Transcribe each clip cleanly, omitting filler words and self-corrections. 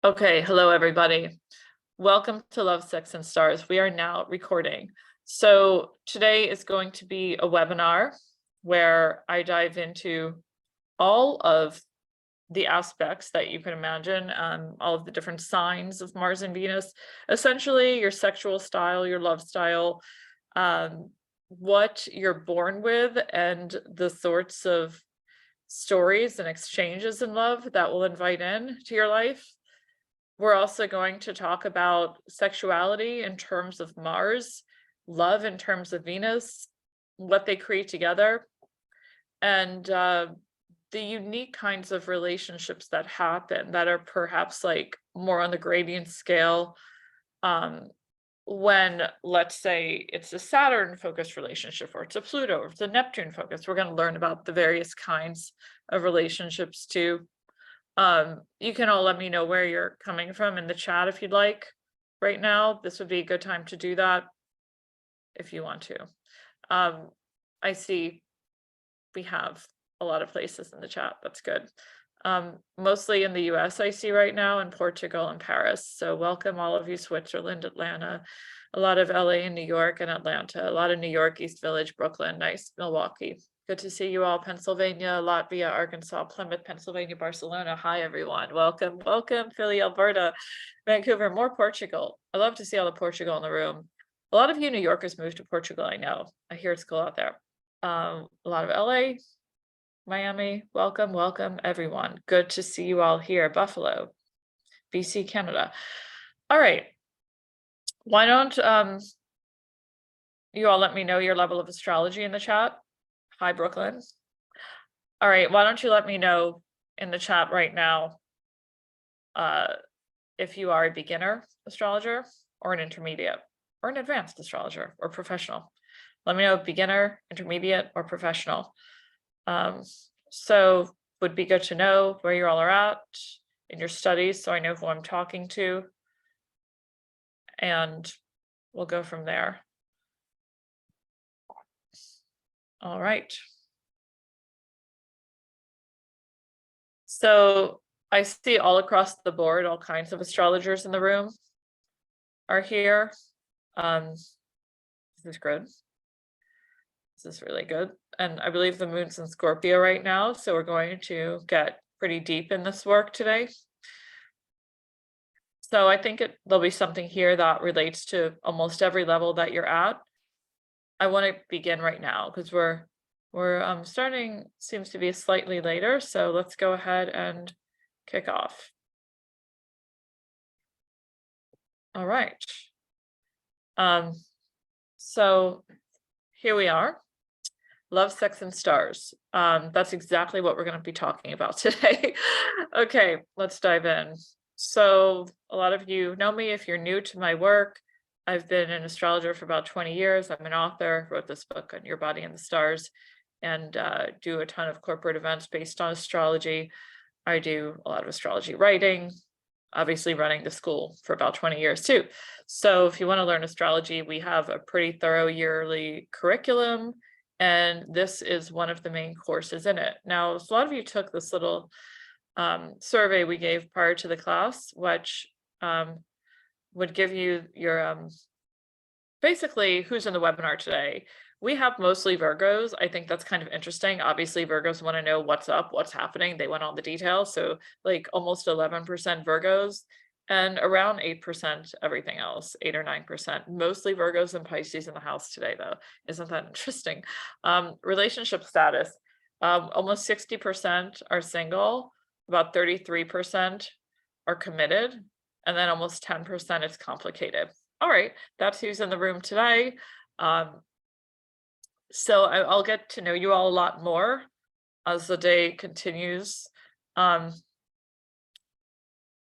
Okay, hello everybody. Welcome to Love, Sex, and Stars. We are now recording. So today is going to be a webinar where I dive into all of the aspects that you can imagine, all of the different signs of Mars and Venus, essentially your sexual style, your love style, what you're born with, and the sorts of stories and exchanges in love that will invite in to your life. We're also going to talk about sexuality in terms of Mars, love in terms of Venus, what they create together, and the unique kinds of relationships that happen that are perhaps like more on the gradient scale. When, let's say, it's a Saturn focused relationship, or it's a Pluto, or it's a Neptune focused, we're going to learn about the various kinds of relationships too. You can all let me know where you're coming from in the chat if you'd like. Right now, this would be a good time to do that if you want to. I see we have a lot of places in the chat. That's good. Mostly in the US, I see right now, in Portugal and Paris. So welcome all of you, Switzerland, Atlanta, a lot of LA and New York and Atlanta, a lot of New York, East Village, Brooklyn, nice, Milwaukee. Good to see you all. Pennsylvania, Latvia, Arkansas, Plymouth, Pennsylvania, Barcelona. Hi, everyone. Welcome, welcome. Philly, Alberta, Vancouver, more Portugal. I love to see all the Portugal in the room. A lot of you New Yorkers moved to Portugal, I know. I hear it's cool out there. A lot of LA, Miami. Welcome, welcome, everyone. Good to see you all here. Buffalo, BC, Canada. All right. Why don't you all let me know your level of astrology in the chat? Hi, Brooklyn. All right, why don't you let me know in the chat right now if you are a beginner astrologer or an intermediate or an advanced astrologer or professional. Let me know beginner, intermediate, or professional. So would be good to know where you all are at in your studies so I know who I'm talking to. And we'll go from there. All right. So I see all across the board, all kinds of astrologers in the room are here. This is good. This is really good. And I believe the moon's in Scorpio right now. So we're going to get pretty deep in this work today. So I think there'll be something here that relates to almost every level that you're at. I want to begin right now because we're starting, seems to be slightly later. So let's go ahead and kick off. All right. So here we are. Love, Sex, and Stars. That's exactly what we're going to be talking about today. Okay, let's dive in. So a lot of you know me if you're new to my work. I've been an astrologer for about 20 years. I'm an author, wrote this book on Your Body and the Stars, and do a ton of corporate events based on astrology. I do a lot of astrology writing, obviously running the school for about 20 years too. So if you want to learn astrology, we have a pretty thorough yearly curriculum, and this is one of the main courses in it. Now, a lot of you took this little survey we gave prior to the class, which would give you your basically who's in the webinar today. We have mostly Virgos. I think that's kind of interesting. Obviously, Virgos want to know what's up, what's happening. They want all the details. So like almost 11% Virgos and around 8% everything else, 8 or 9%. Mostly Virgos and Pisces in the house today, though. Isn't that interesting? Relationship status. Almost 60% are single, about 33% are committed, and then almost 10% is complicated. All right, that's who's in the room today. So I'll get to know you all a lot more as the day continues. But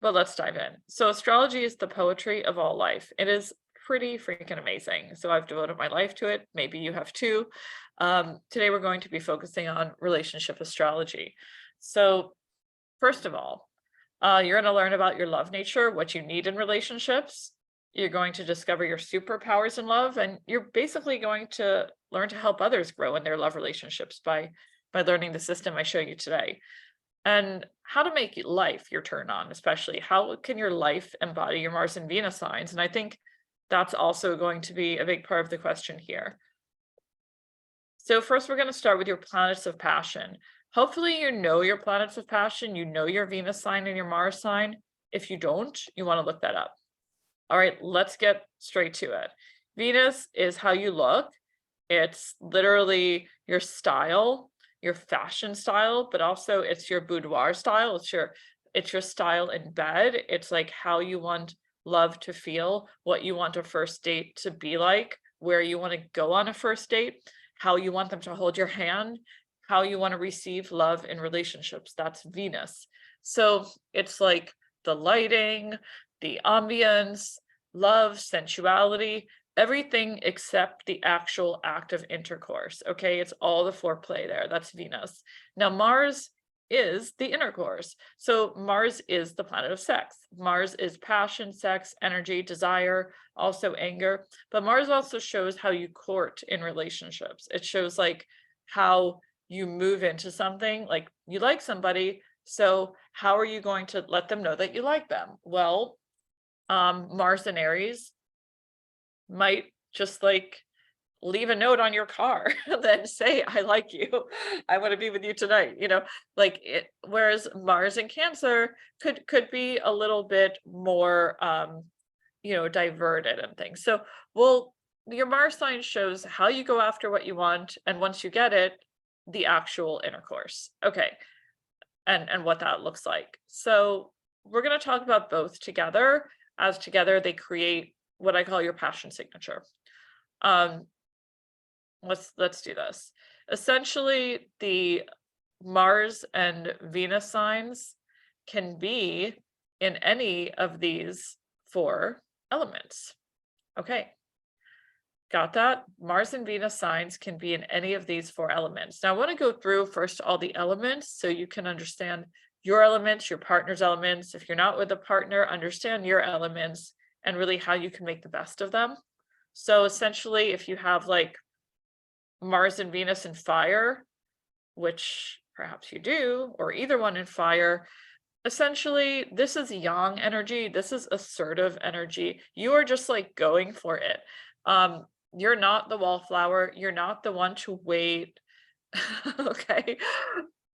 let's dive in. So astrology is the poetry of all life. It is pretty freaking amazing. So I've devoted my life to it. Maybe you have too. Today we're going to be focusing on relationship astrology. So first of all, you're going to learn about your love nature, what you need in relationships. You're going to discover your superpowers in love, and you're basically going to learn to help others grow in their love relationships by learning the system I show you today. and how to make life your turn on, especially how can your life embody your Mars and Venus signs. And I think that's also going to be a big part of the question here. So first, we're going to start with your planets of passion. Hopefully you know your planets of passion, you know your Venus sign and your Mars sign. If you don't, you want to look that up. All right, let's get straight to it. Venus is how you look. It's literally your style, your fashion style, but also it's your boudoir style. It's your style in bed. It's like how you want love to feel, what you want a first date to be like, where you want to go on a first date, how you want them to hold your hand, how you want to receive love in relationships. That's Venus. So it's like the lighting, the ambience, love, sensuality, everything except the actual act of intercourse. Okay, it's all the foreplay there. That's Venus. Now, Mars is the intercourse. So Mars is the planet of sex. Mars is passion, sex, energy, desire, also anger. But Mars also shows how you court in relationships. It shows like how you move into something, like you like somebody. So how are you going to let them know that you like them? Well, Mars and Aries might just like leave a note on your car then say, I like you, I want to be with you tonight, like it. Whereas Mars in Cancer could be a little bit more diverted and things. So your Mars sign shows how you go after what you want, and once you get it, the actual intercourse. Okay, and what that looks like. So we're going to talk about both together, as together they create what I call your passion signature. Let's do this. Essentially, the Mars and Venus signs can be in any of these 4 elements. Okay, got that? Mars and Venus signs can be in any of these 4 elements. Now I want to go through first all the elements so you can understand your elements, your partner's elements. If you're not with a partner, understand your elements and really how you can make the best of them. So essentially, if you have like Mars and Venus in fire, which perhaps you do, or either one in fire, essentially this is yang energy. This is assertive energy. You are just like going for it. You're not the wallflower. You're not the one to wait. Okay,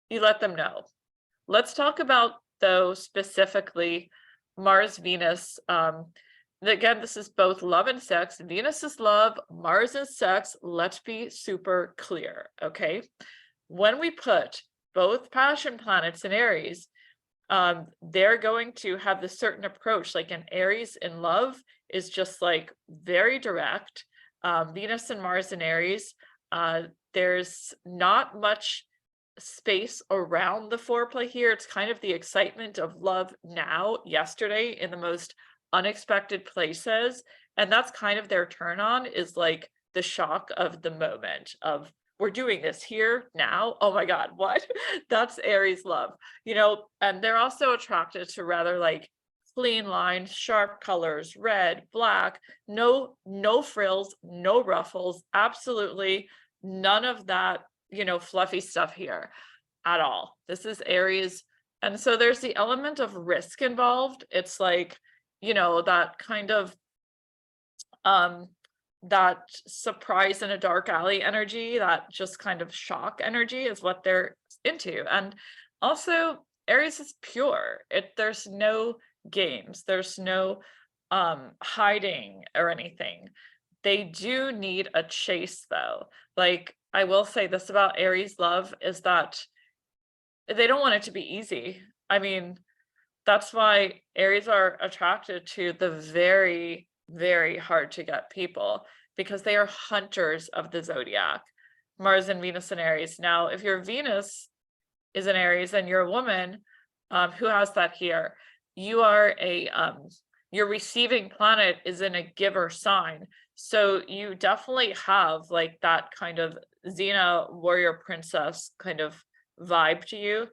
you let them know. Let's talk about, though, specifically Mars, Venus. Again, this is both love and sex. Venus is love, Mars is sex. Let's be super clear, okay? When we put both passion planets in Aries, they're going to have this certain approach. Like an Aries in love is just like very direct. Venus and Mars in Aries, there's not much space around the foreplay here. It's kind of the excitement of love now, yesterday, in the most unexpected places. And that's kind of their turn on, is like the shock of the moment of, we're doing this here now. Oh my God, what? That's Aries love, and they're also attracted to rather like clean lines, sharp colors, red, black, no frills, no ruffles, absolutely none of that, fluffy stuff here at all. This is Aries. And so there's the element of risk involved. It's like, that kind of that surprise in a dark alley energy, that just kind of shock energy is what they're into. And also Aries is pure. There's no games, there's no hiding or anything. They do need a chase though. Like, I will say this about Aries love is that they don't want it to be easy. I mean, that's why Aries are attracted to the very, very hard to get people, because they are hunters of the zodiac. Mars and Venus in Aries. Now, if your Venus is in Aries and you're a woman, who has that here? You are your receiving planet is in a giver sign. So you definitely have like that kind of Xena warrior princess kind of vibe to you.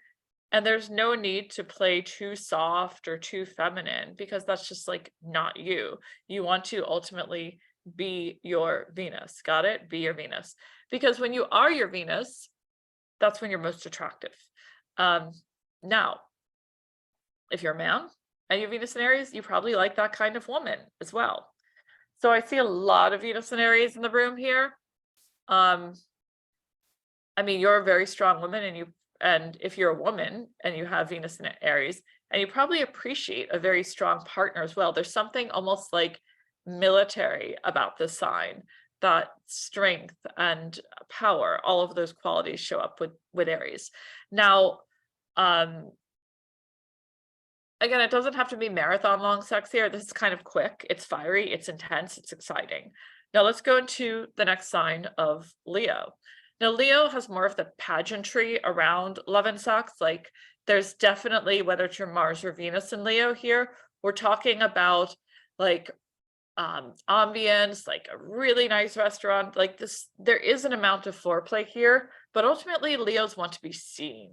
And there's no need to play too soft or too feminine, because that's just like not you. You want to ultimately be your Venus. Got it? Be your Venus. Because when you are your Venus, that's when you're most attractive. Now, if you're a man and you have Venus in Aries, you probably like that kind of woman as well. So I see a lot of Venus in Aries in the room here. I mean, you're a very strong woman, and if you're a woman and you have Venus in Aries, and you probably appreciate a very strong partner as well. There's something almost like military about this sign, that strength and power, all of those qualities show up with Aries. Now, again, it doesn't have to be marathon long sex here. This is kind of quick. It's fiery, it's intense, it's exciting. Now let's go into the next sign of Leo. Now, Leo has more of the pageantry around love and sex. Like, there's definitely, whether it's your Mars or Venus in Leo here, we're talking about like ambience, like a really nice restaurant, like this. There is an amount of foreplay here, but ultimately Leos want to be seen.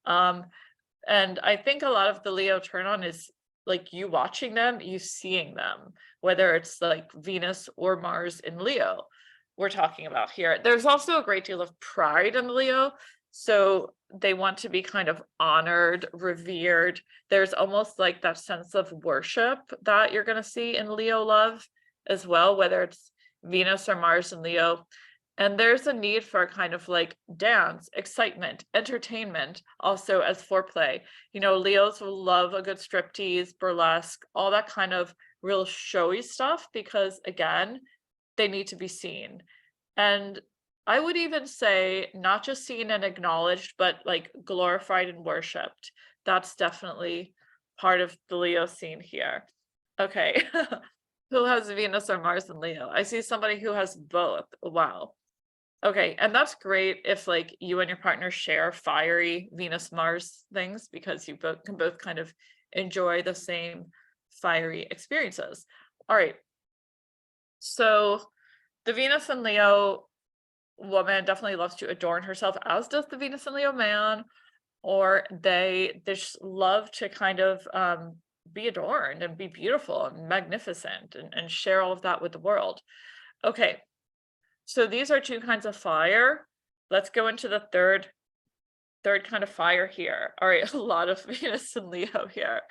And I think a lot of the Leo turn on is like you watching them, you seeing them, whether it's like Venus or Mars in Leo we're talking about here. There's also a great deal of pride in Leo. So they want to be kind of honored, revered. There's almost like that sense of worship that you're going to see in Leo love as well, whether it's Venus or Mars in Leo. And there's a need for kind of like dance, excitement, entertainment, also as foreplay. You know, Leos will love a good striptease, burlesque, all that kind of real showy stuff, because again, they need to be seen. And I would even say not just seen and acknowledged, but like glorified and worshipped. That's definitely part of the Leo scene here. Okay. Who has Venus or Mars in Leo? I see somebody who has both. Wow. Okay. And that's great if like you and your partner share fiery Venus Mars things, because you can both kind of enjoy the same fiery experiences. All right. So the Venus and Leo woman definitely loves to adorn herself, as does the Venus and Leo man, or they just love to kind of be adorned and be beautiful and magnificent and share all of that with the world. Okay, so these are two kinds of fire. Let's go into the third kind of fire here. All right, a lot of Venus and Leo here.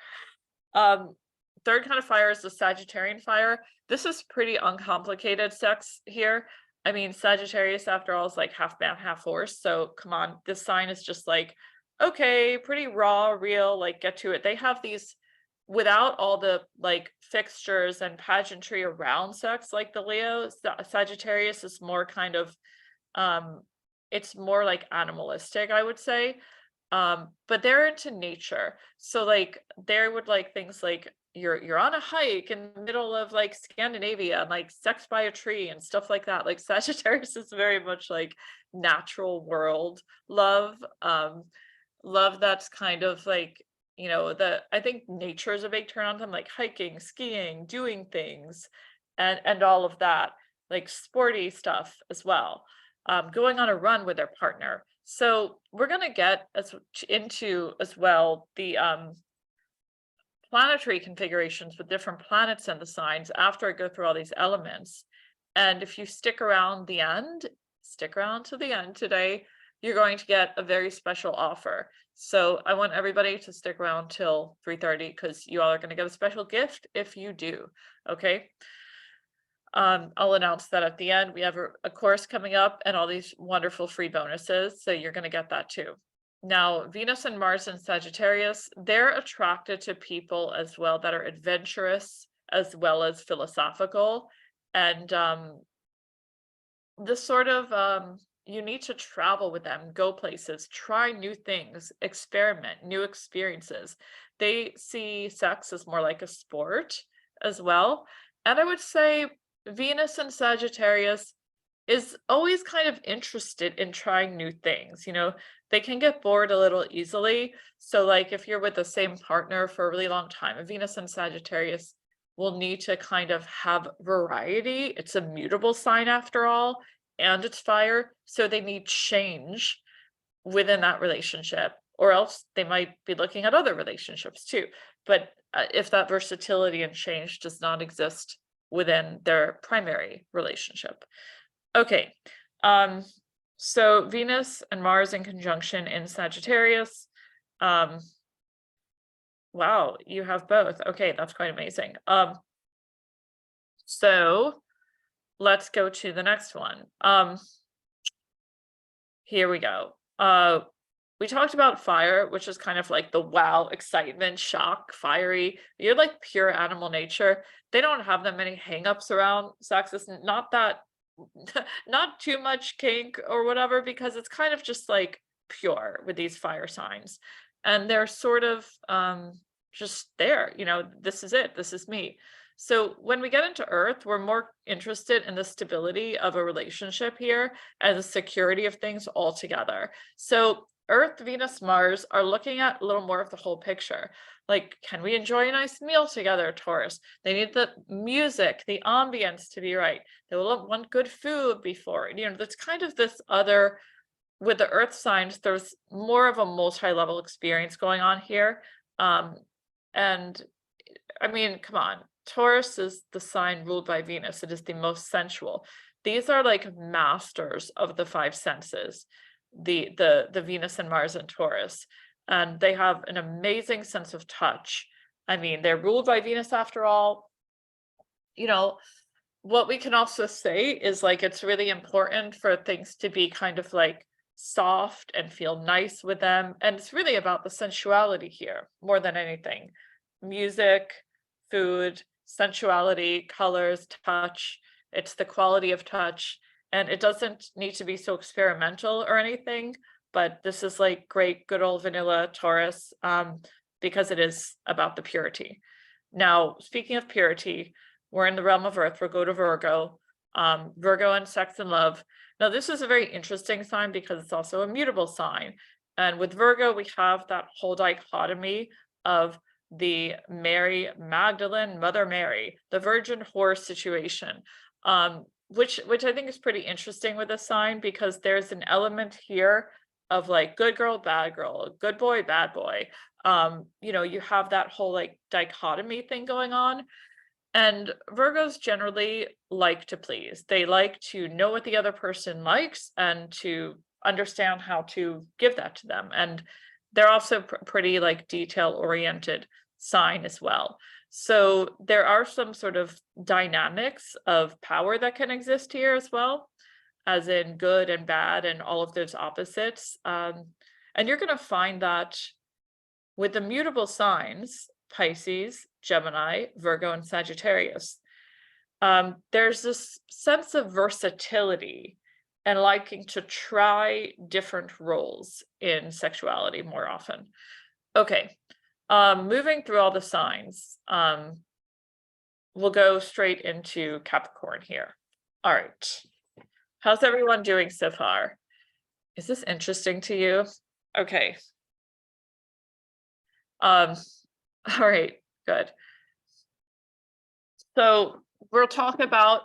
Third kind of fire is the Sagittarian fire. This is pretty uncomplicated sex here. I mean, Sagittarius, after all, is like half man, half horse. So come on, this sign is just like, okay, pretty raw, real, like get to it. They have these, without all the like fixtures and pageantry around sex, like the Leo, Sagittarius is more kind of, it's more like animalistic, I would say. But they're into nature. So like they would like things like you're on a hike in the middle of like Scandinavia and like sex by a tree and stuff like that. Like Sagittarius is very much like natural world love. Love that's kind of like, you know, I think nature is a big turn on them, like hiking, skiing, doing things, and all of that, like sporty stuff as well. Going on a run with their partner. So we're going to get into as well the planetary configurations with different planets and the signs after I go through all these elements. And if you stick around to the end today, you're going to get a very special offer. So I want everybody to stick around till 3:30, because you all are going to get a special gift if you do. Okay. I'll announce that at the end. We have a course coming up and all these wonderful free bonuses. So you're going to get that too. Now, Venus and Mars in Sagittarius, they're attracted to people as well that are adventurous as well as philosophical. And this sort of, you need to travel with them, go places, try new things, experiment, new experiences. They see sex as more like a sport as well. And I would say Venus and Sagittarius is always kind of interested in trying new things. You know, they can get bored a little easily. So like if you're with the same partner for a really long time, a Venus and Sagittarius will need to kind of have variety. It's a mutable sign after all, and it's fire. So they need change within that relationship, or else they might be looking at other relationships too. But if that versatility and change does not exist within their primary relationship. Okay, so Venus and Mars in conjunction in Sagittarius. Wow, you have both. Okay, that's quite amazing. So let's go to the next one. Here we go. We talked about fire, which is kind of like the wow, excitement, shock, fiery. You're like pure animal nature. They don't have that many hangups around sex. It's not that, not too much kink or whatever, because it's kind of just like pure with these fire signs. And they're sort of just there, this is it, this is me. So when we get into Earth, we're more interested in the stability of a relationship here and the security of things altogether. So Earth, Venus, Mars are looking at a little more of the whole picture. Like, can we enjoy a nice meal together, Taurus? They need the music, the ambience to be right. They will want good food before. That's kind of this other, with the Earth signs, there's more of a multi-level experience going on here. And I mean, come on, Taurus is the sign ruled by Venus. It is the most sensual. These are like masters of the five senses, the Venus and Mars and Taurus, and they have an amazing sense of touch. I mean, they're ruled by Venus after all. What we can also say is like it's really important for things to be kind of like soft and feel nice with them, and it's really about the sensuality here more than anything. Music, food, sensuality, colors, touch. It's the quality of touch. And it doesn't need to be so experimental or anything, but this is like great, good old vanilla Taurus, because it is about the purity. Now, speaking of purity, we're in the realm of Earth. We'll go to Virgo. Virgo and sex and love. Now, this is a very interesting sign because it's also a mutable sign. And with Virgo, we have that whole dichotomy of the Mary Magdalene, Mother Mary, the Virgin Whore situation, which I think is pretty interesting with this sign, because there's an element here of like good girl, bad girl, good boy, bad boy. You have that whole like dichotomy thing going on. And Virgos generally like to please. They like to know what the other person likes and to understand how to give that to them. And they're also pretty like detail oriented sign as well. So there are some sort of dynamics of power that can exist here as well, as in good and bad and all of those opposites. And you're going to find that with the mutable signs, Pisces, Gemini, Virgo, and Sagittarius, there's this sense of versatility and liking to try different roles in sexuality more often. Okay, moving through all the signs, we'll go straight into Capricorn here. All right, how's everyone doing so far? Is this interesting to you? Okay. All right, good. So we'll talk about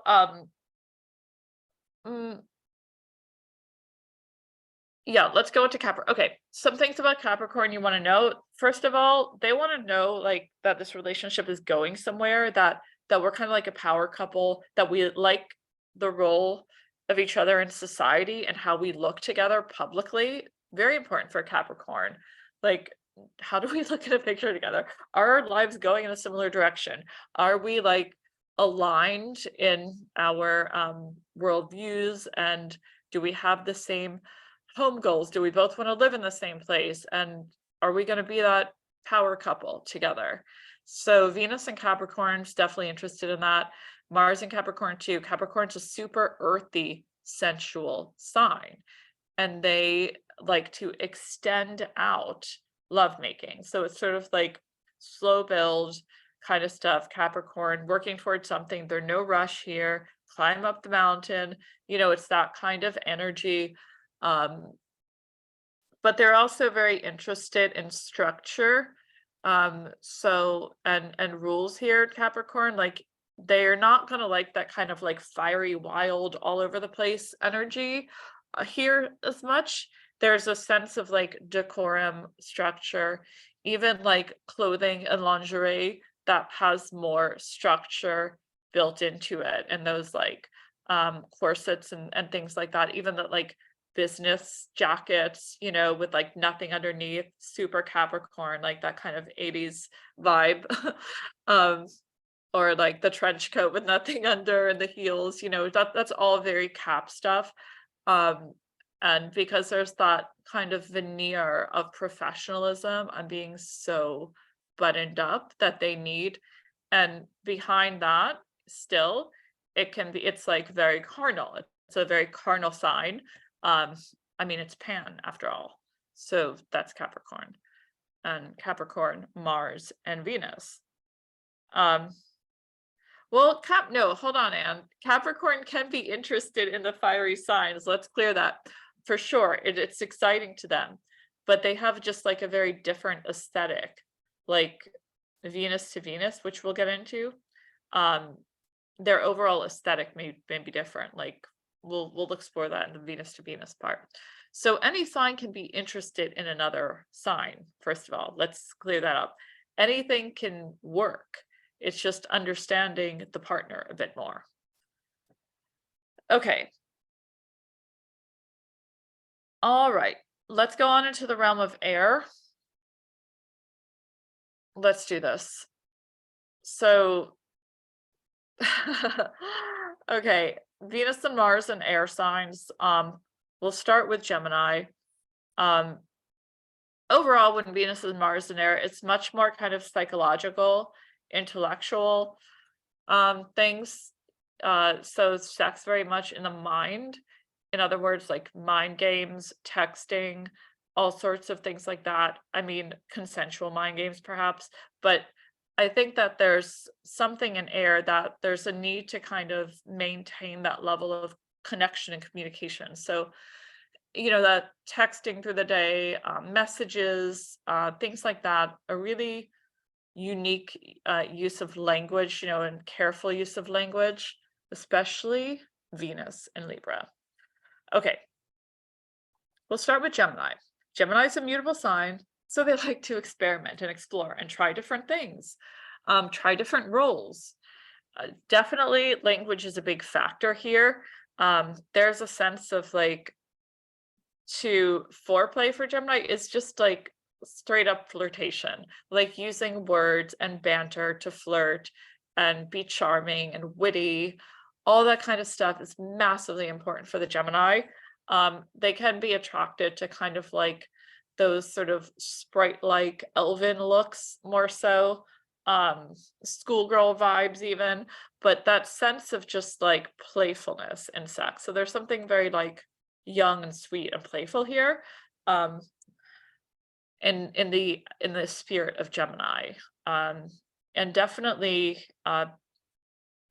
let's go into Capricorn. Okay, some things about Capricorn you want to know. First of all, they want to know like that this relationship is going somewhere, that we're kind of like a power couple, that we like the role of each other in society and how we look together publicly. Very important for Capricorn. Like, how do we look at a picture together? Are our lives going in a similar direction? Are we like aligned in our worldviews, and do we have the same home goals? Do we both want to live in the same place? And are we going to be that power couple together? So Venus and Capricorn's definitely interested in that. Mars and Capricorn too. Capricorn's a super earthy, sensual sign, and they like to extend out lovemaking. So it's sort of like slow build kind of stuff. Capricorn working towards something. There's no rush here. Climb up the mountain. It's that kind of energy. But they're also very interested in structure. So and rules here at Capricorn. Like, they're not gonna like that kind of like fiery, wild, all over the place energy here as much. There's a sense of like decorum, structure, even like clothing and lingerie that has more structure built into it, and those like corsets and things like that, even that like business jackets, you know, with like nothing underneath, super Capricorn, like that kind of 80s vibe. um, or like the trench coat with nothing under and the heels, you know, that's all very Cap stuff. Um, and because there's that kind of veneer of professionalism and being so buttoned up that they need. And behind that, still, it's like very carnal. It's a very carnal sign. Um, I mean, it's Pan after all. So that's Capricorn. And Capricorn, Mars, and Venus. Well, no, hold on, Anne. Capricorn can be interested in the fiery signs. Let's clear that for sure. It's exciting to them, but they have just like a very different aesthetic, like Venus to Venus, which we'll get into. Their overall aesthetic may be different. Like we'll explore that in the Venus to Venus part. So any sign can be interested in another sign. First of all, let's clear that up. Anything can work. It's just understanding the partner a bit more. Okay. All right. Let's go on into the realm of air. Let's do this. So, okay, Venus and Mars and air signs. We'll start with Gemini. Overall, when Venus and Mars in air, it's much more kind of psychological, intellectual things. So sex very much in the mind. In other words, like mind games, texting, all sorts of things like that. I mean, consensual mind games perhaps, but I think that there's something in air that there's a need to kind of maintain that level of connection and communication. So, you know, that texting through the day, messages, things like that, a really unique use of language, you know, and careful use of language, especially Venus and Libra. Okay, we'll start with Gemini. Gemini is a mutable sign, so they like to experiment and explore and try different things, try different roles. Definitely language is a big factor here. There's a sense of like, to foreplay for Gemini is just like straight up flirtation, like using words and banter to flirt and be charming and witty. All that kind of stuff is massively important for the Gemini. They can be attracted to kind of like those sort of sprite-like elven looks more so, schoolgirl vibes even, but that sense of just like playfulness in sex. So there's something very like young and sweet and playful here, in the spirit of Gemini, and definitely a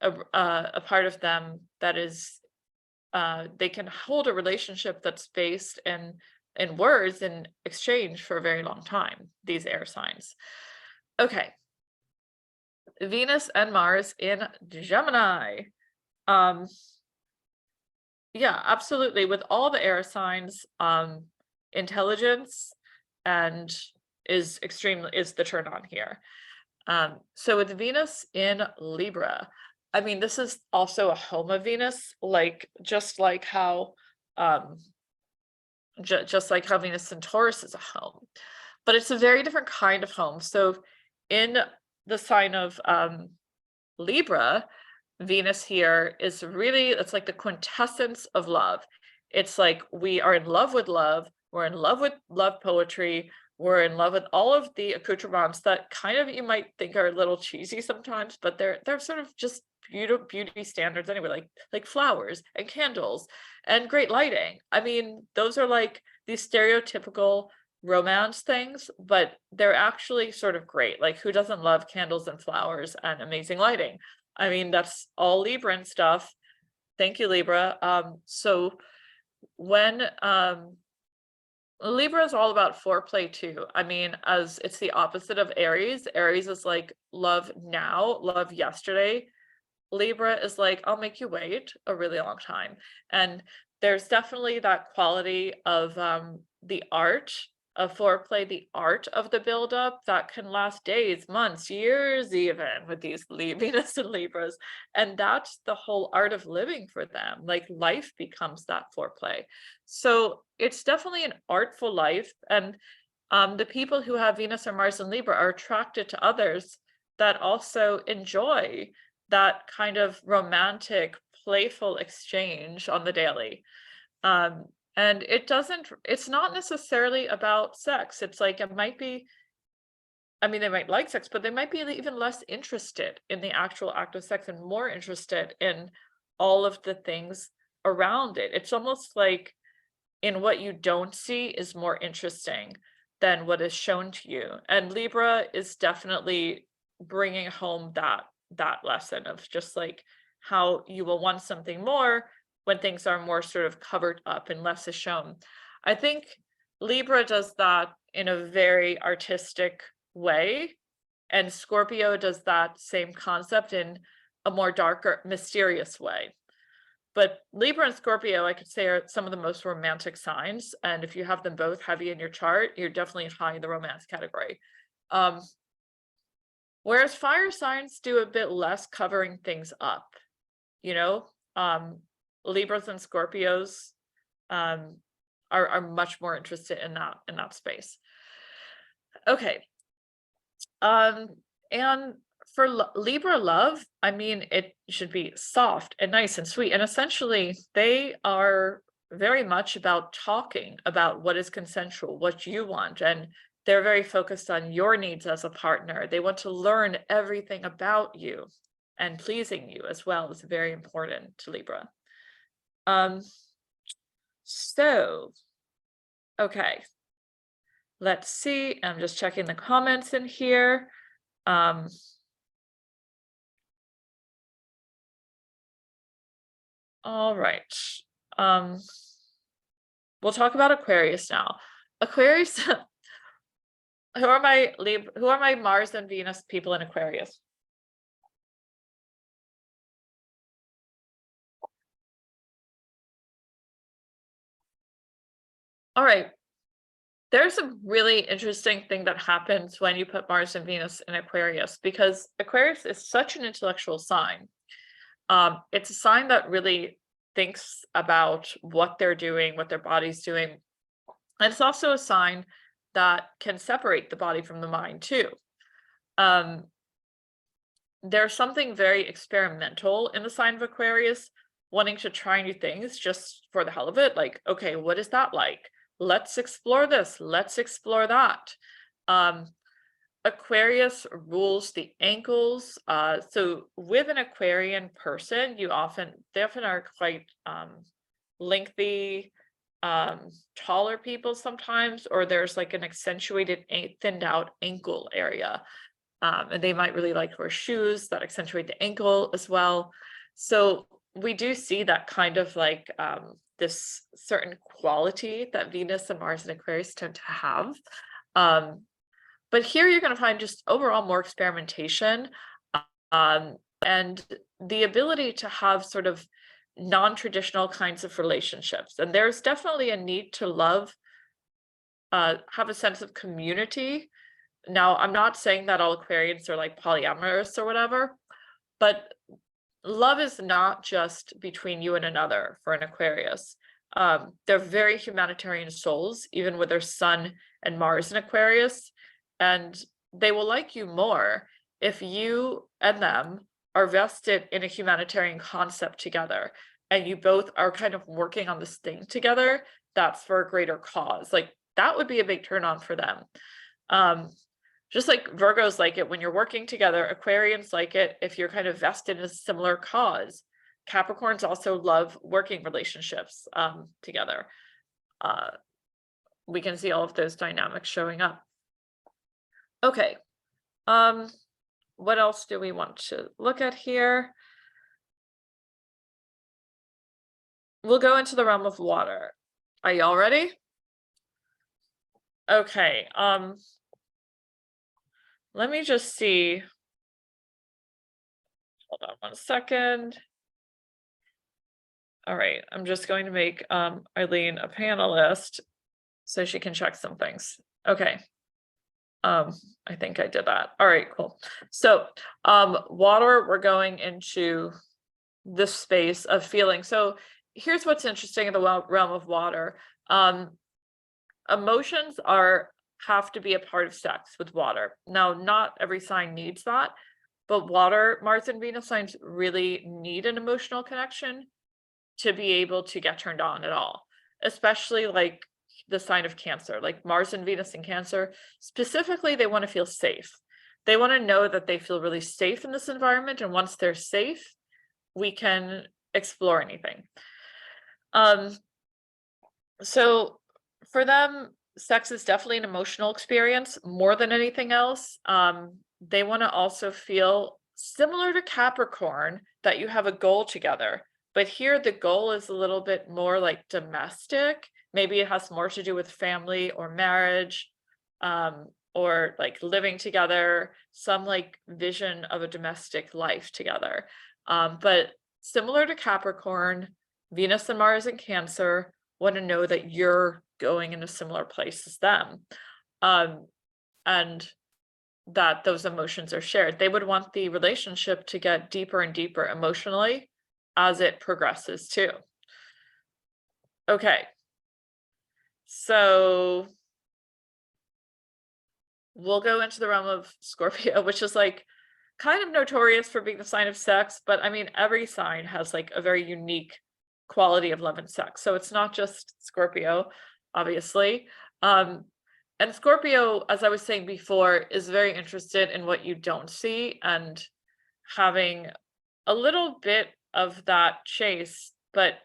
part of them that is, they can hold a relationship that's based in words in exchange for a very long time, these air signs. Okay, Venus and Mars in Gemini. Yeah, absolutely. With all the air signs, intelligence and is the turn on here. So with Venus in Libra, I mean, this is also a home of Venus, like just like how just like how Venus in Taurus is a home, but it's a very different kind of home. So in the sign of Libra, Venus here is really, it's like the quintessence of love. It's like we are in love with love. We're in love with love poetry. We're in love with all of the accoutrements that kind of you might think are a little cheesy sometimes, but they're sort of just beauty standards anyway, like flowers and candles and great lighting. I mean, those are like these stereotypical romance things, but they're actually sort of great. Like, who doesn't love candles and flowers and amazing lighting? I mean, that's all Libran stuff. Thank you, Libra. So when Libra is all about foreplay too. I mean, as it's the opposite of Aries. Aries is like love now, love yesterday. Libra is like, I'll make you wait a really long time. And there's definitely that quality of the art a foreplay, the art of the buildup that can last days, months, years, even with these Venus and Libras. And that's the whole art of living for them. Like life becomes that foreplay. So it's definitely an artful life. And the people who have Venus or Mars and Libra are attracted to others that also enjoy that kind of romantic, playful exchange on the daily. And it's not necessarily about sex. It's like, it might be, I mean, they might like sex, but they might be even less interested in the actual act of sex and more interested in all of the things around it. It's almost like in what you don't see is more interesting than what is shown to you. And Libra is definitely bringing home that lesson of just like how you will want something more when things are more sort of covered up and less is shown. I think Libra does that in a very artistic way, and Scorpio does that same concept in a more darker, mysterious way. But Libra and Scorpio, I could say, are some of the most romantic signs. And if you have them both heavy in your chart, you're definitely high in the romance category. Whereas fire signs do a bit less covering things up, you know, Libras and Scorpios are much more interested in that space. Okay. And for Libra love, I mean, it should be soft and nice and sweet. And essentially, they are very much about talking about what is consensual, what you want. And they're very focused on your needs as a partner. They want to learn everything about you, and pleasing you as well is very important to Libra. So, okay. Let's see. I'm just checking the comments in here. All right. We'll talk about Aquarius now. Aquarius, who are my Mars and Venus people in Aquarius? All right. There's a really interesting thing that happens when you put Mars and Venus in Aquarius, because Aquarius is such an intellectual sign. It's a sign that really thinks about what they're doing, what their body's doing. And it's also a sign that can separate the body from the mind too. There's something very experimental in the sign of Aquarius, wanting to try new things just for the hell of it. Like, okay, what is that like? Let's explore this. Let's explore that. Aquarius rules the ankles. So with an Aquarian person, they often are quite lengthy, taller people sometimes, or there's like an accentuated, thinned out ankle area. And they might really like wear shoes that accentuate the ankle as well. So we do see that kind of like this certain quality that Venus and Mars and Aquarius tend to have. But here you're going to find just overall more experimentation and the ability to have sort of non-traditional kinds of relationships. And there's definitely a need to love, have a sense of community. Now, I'm not saying that all Aquarians are like polyamorous or whatever, but love is not just between you and another for an Aquarius. They're very humanitarian souls, even with their Sun and Mars in Aquarius. And they will like you more if you and them are vested in a humanitarian concept together, and you both are kind of working on this thing together that's for a greater cause. Like that would be a big turn on for them. Just like Virgos like it when you're working together, Aquarians like it if you're kind of vested in a similar cause. Capricorns also love working relationships together. We can see all of those dynamics showing up. Okay. What else do we want to look at here? We'll go into the realm of water. Are y'all ready? Okay. Let me just see. Hold on one second. All right, I'm just going to make Eileen a panelist so she can check some things. Okay. I think I did that. All right, cool. So, water, we're going into this space of feeling. So here's what's interesting in the realm of water. Emotions have to be a part of sex with water. Now, not every sign needs that, but water, Mars and Venus signs really need an emotional connection to be able to get turned on at all, especially like the sign of Cancer, like Mars and Venus in Cancer. Specifically, they want to feel safe. They want to know that they feel really safe in this environment. And once they're safe, we can explore anything. So for them, sex is definitely an emotional experience more than anything else. They want to also feel similar to Capricorn that you have a goal together. But here the goal is a little bit more like domestic. Maybe it has more to do with family or marriage, or like living together, some like vision of a domestic life together. But similar to Capricorn, Venus and Mars in Cancer want to know that you're going in a similar place as them. And that those emotions are shared. They would want the relationship to get deeper and deeper emotionally as it progresses too. Okay. So we'll go into the realm of Scorpio, which is like kind of notorious for being the sign of sex, but I mean, every sign has like a very unique quality of love and sex. So it's not just Scorpio, obviously. And Scorpio, as I was saying before, is very interested in what you don't see and having a little bit of that chase, but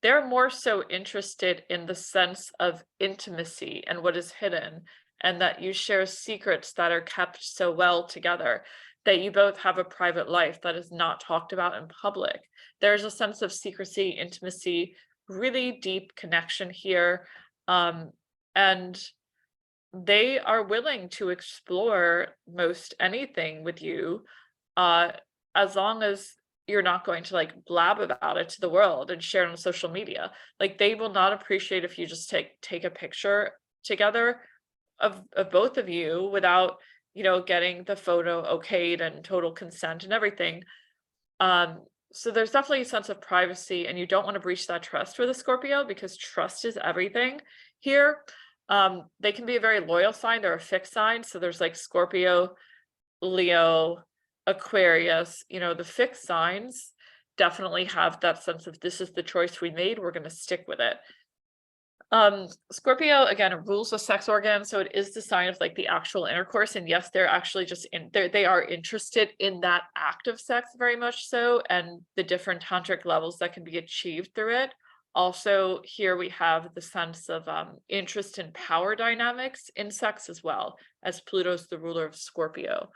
they're more so interested in the sense of intimacy and what is hidden, and that you share secrets that are kept so well together, that you both have a private life that is not talked about in public. There's a sense of secrecy, intimacy, really deep connection here. And they are willing to explore most anything with you, as long as you're not going to like blab about it to the world and share it on social media. Like they will not appreciate if you just take a picture together of both of you without, getting the photo okayed and total consent and everything. So there's definitely a sense of privacy, and you don't want to breach that trust with a Scorpio because trust is everything here. They can be a very loyal sign. They're a fixed sign. So there's like Scorpio, Leo, Aquarius, the fixed signs definitely have that sense of this is the choice we made, we're going to stick with it. Scorpio, again, rules the sex organ, so it is the sign of like the actual intercourse. And yes, they're actually just they are interested in that act of sex very much so, and the different tantric levels that can be achieved through it. Also, here we have the sense of interest in power dynamics in sex as well, as Pluto's the ruler of Scorpio.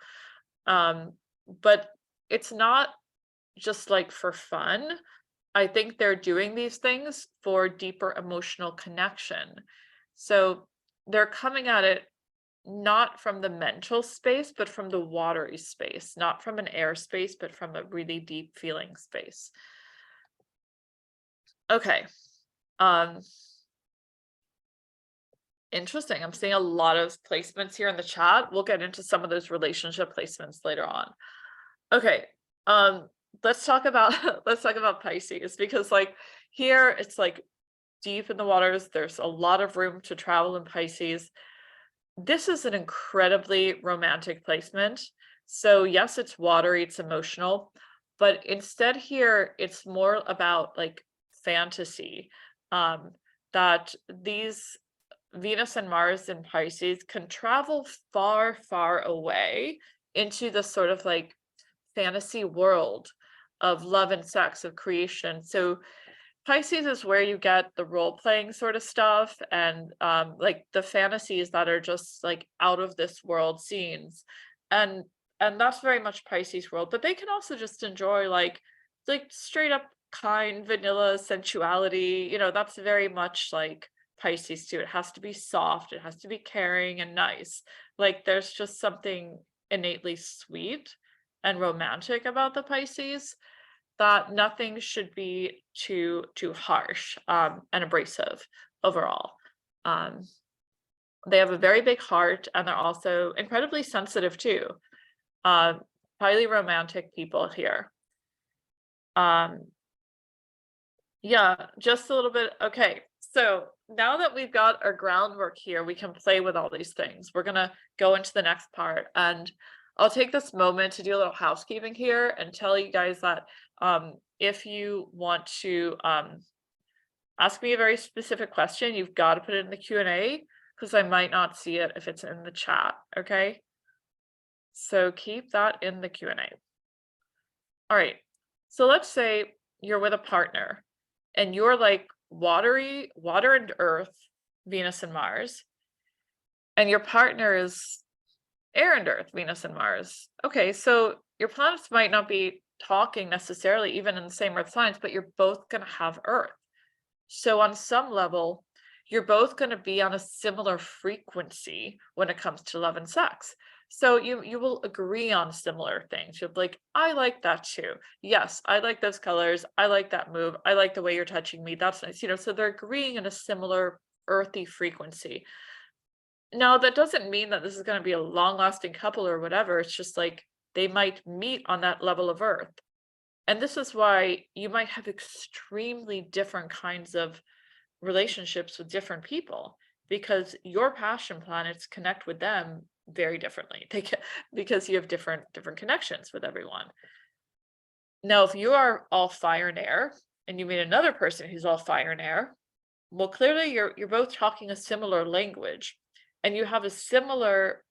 But it's not just like for fun. I think they're doing these things for deeper emotional connection. So they're coming at it not from the mental space, but from the watery space, not from an air space, but from a really deep feeling space. Okay. Interesting. I'm seeing a lot of placements here in the chat. We'll get into some of those relationship placements later on. Okay. Let's talk about Pisces, because like here it's like deep in the waters. There's a lot of room to travel in Pisces. This is an incredibly romantic placement. So yes, it's watery, it's emotional, but instead here it's more about like fantasy, that these Venus and Mars in Pisces can travel far, far away into the sort of like fantasy world of love and sex, of creation. So Pisces is where you get the role playing sort of stuff, and like the fantasies that are just like out of this world scenes, and that's very much Pisces world. But they can also just enjoy like straight up kind vanilla sensuality. That's very much like Pisces too. It has to be soft, it has to be caring and nice. Like there's just something innately sweet and romantic about the Pisces, that nothing should be too harsh and abrasive overall. They have a very big heart, and they're also incredibly sensitive too. Highly romantic people here. Yeah, just a little bit. Okay, so now that we've got our groundwork here, we can play with all these things. We're gonna go into the next part, and I'll take this moment to do a little housekeeping here and tell you guys that if you want to ask me a very specific question, you've got to put it in the Q&A because I might not see it if it's in the chat, okay? So keep that in the Q&A. All right, so let's say you're with a partner and you're like water and earth, Venus and Mars, and your partner is air and earth, Venus and Mars. Okay, so your planets might not be talking necessarily even in the same earth signs, but you're both going to have earth. So on some level, you're both going to be on a similar frequency when it comes to love and sex. So you will agree on similar things. You'll be like, I like that too. Yes, I like those colors. I like that move. I like the way you're touching me. That's nice. So they're agreeing in a similar earthy frequency. Now, that doesn't mean that this is going to be a long-lasting couple or whatever. It's just like they might meet on that level of earth. And this is why you might have extremely different kinds of relationships with different people, because your passion planets connect with them very differently. Because you have different connections with everyone. Now, if you are all fire and air and you meet another person who's all fire and air, well, clearly you're both talking a similar language and you have a similar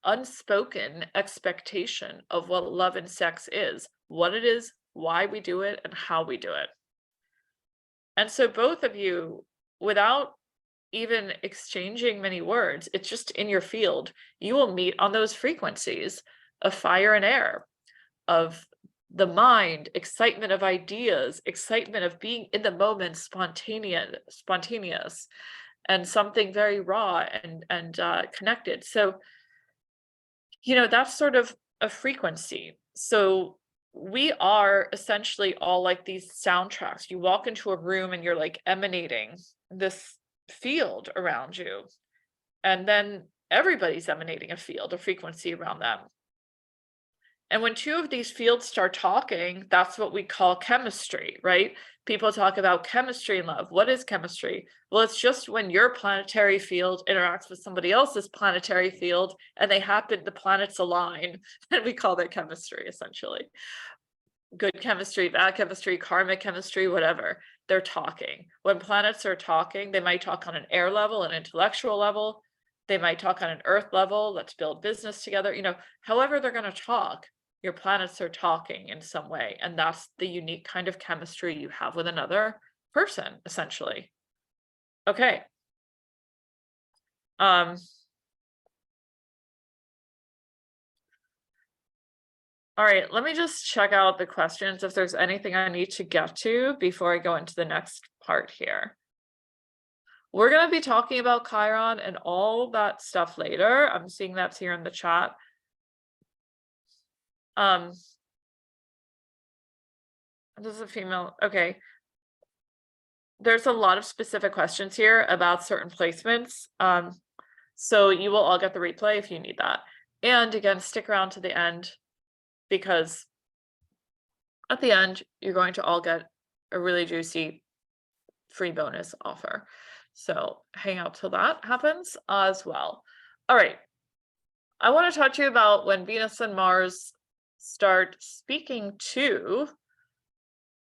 unspoken expectation of what love and sex is, what it is, why we do it, and how we do it. And so both of you, without even exchanging many words, it's just in your field, you will meet on those frequencies of fire and air, of the mind, excitement of ideas, excitement of being in the moment, spontaneous, and something very raw and connected. So, that's sort of a frequency. So we are essentially all like these soundtracks. You walk into a room and you're like emanating this field around you, and then everybody's emanating a field, a frequency around them. And when two of these fields start talking, that's what we call chemistry, right? People talk about chemistry in love. What is chemistry? Well, it's just when your planetary field interacts with somebody else's planetary field and the planets align, and we call that chemistry, essentially. Good chemistry, bad chemistry, karmic chemistry, whatever. They're talking. When planets are talking, they might talk on an air level, an intellectual level. They might talk on an earth level. Let's build business together. However they're going to talk, your planets are talking in some way. And that's the unique kind of chemistry you have with another person, essentially. Okay. All right, let me just check out the questions if there's anything I need to get to before I go into the next part here. We're going to be talking about Chiron and all that stuff later. I'm seeing that's here in the chat. This is a female. Okay. There's a lot of specific questions here about certain placements. So you will all get the replay if you need that. And again, stick around to the end, because at the end, you're going to all get a really juicy free bonus offer. So hang out till that happens as well. All right. I want to talk to you about when Venus and Mars start speaking to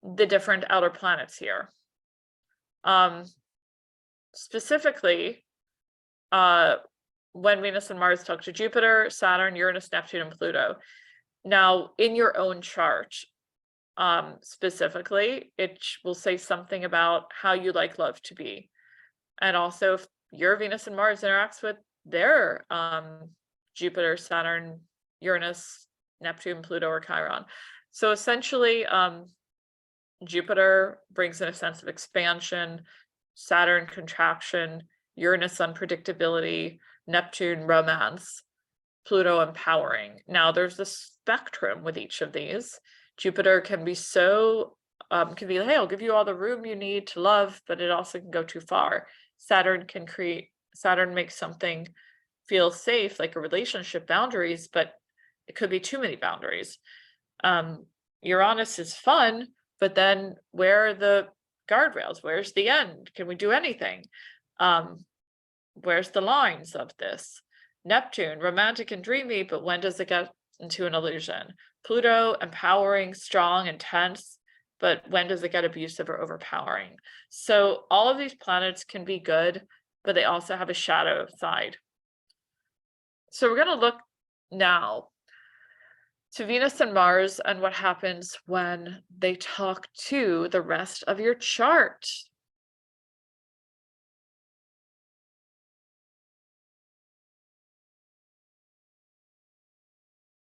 the different outer planets here. Specifically, when Venus and Mars talk to Jupiter, Saturn, Uranus, Neptune, and Pluto. Now, in your own chart, specifically, it will say something about how you like love to be. And also, if your Venus and Mars interacts with their Jupiter, Saturn, Uranus, Neptune, Pluto, or Chiron. So essentially, Jupiter brings in a sense of expansion, Saturn contraction, Uranus unpredictability, Neptune romance, Pluto empowering. Now there's a spectrum with each of these. Jupiter can be hey, I'll give you all the room you need to love, but it also can go too far. Saturn can create Saturn makes something feel safe, like a relationship, boundaries, but it could be too many boundaries. Uranus is fun, but then where are the guardrails? Where's the end? Can we do anything? Where's the lines of this? Neptune, romantic and dreamy, but when does it get into an illusion? Pluto, empowering, strong, intense, but when does it get abusive or overpowering? So all of these planets can be good, but they also have a shadow side. So we're going to look now to Venus and Mars and what happens when they talk to the rest of your chart.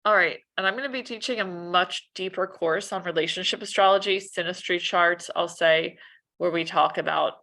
All right, and I'm going to be teaching a much deeper course on relationship astrology, synastry charts, I'll say, where we talk about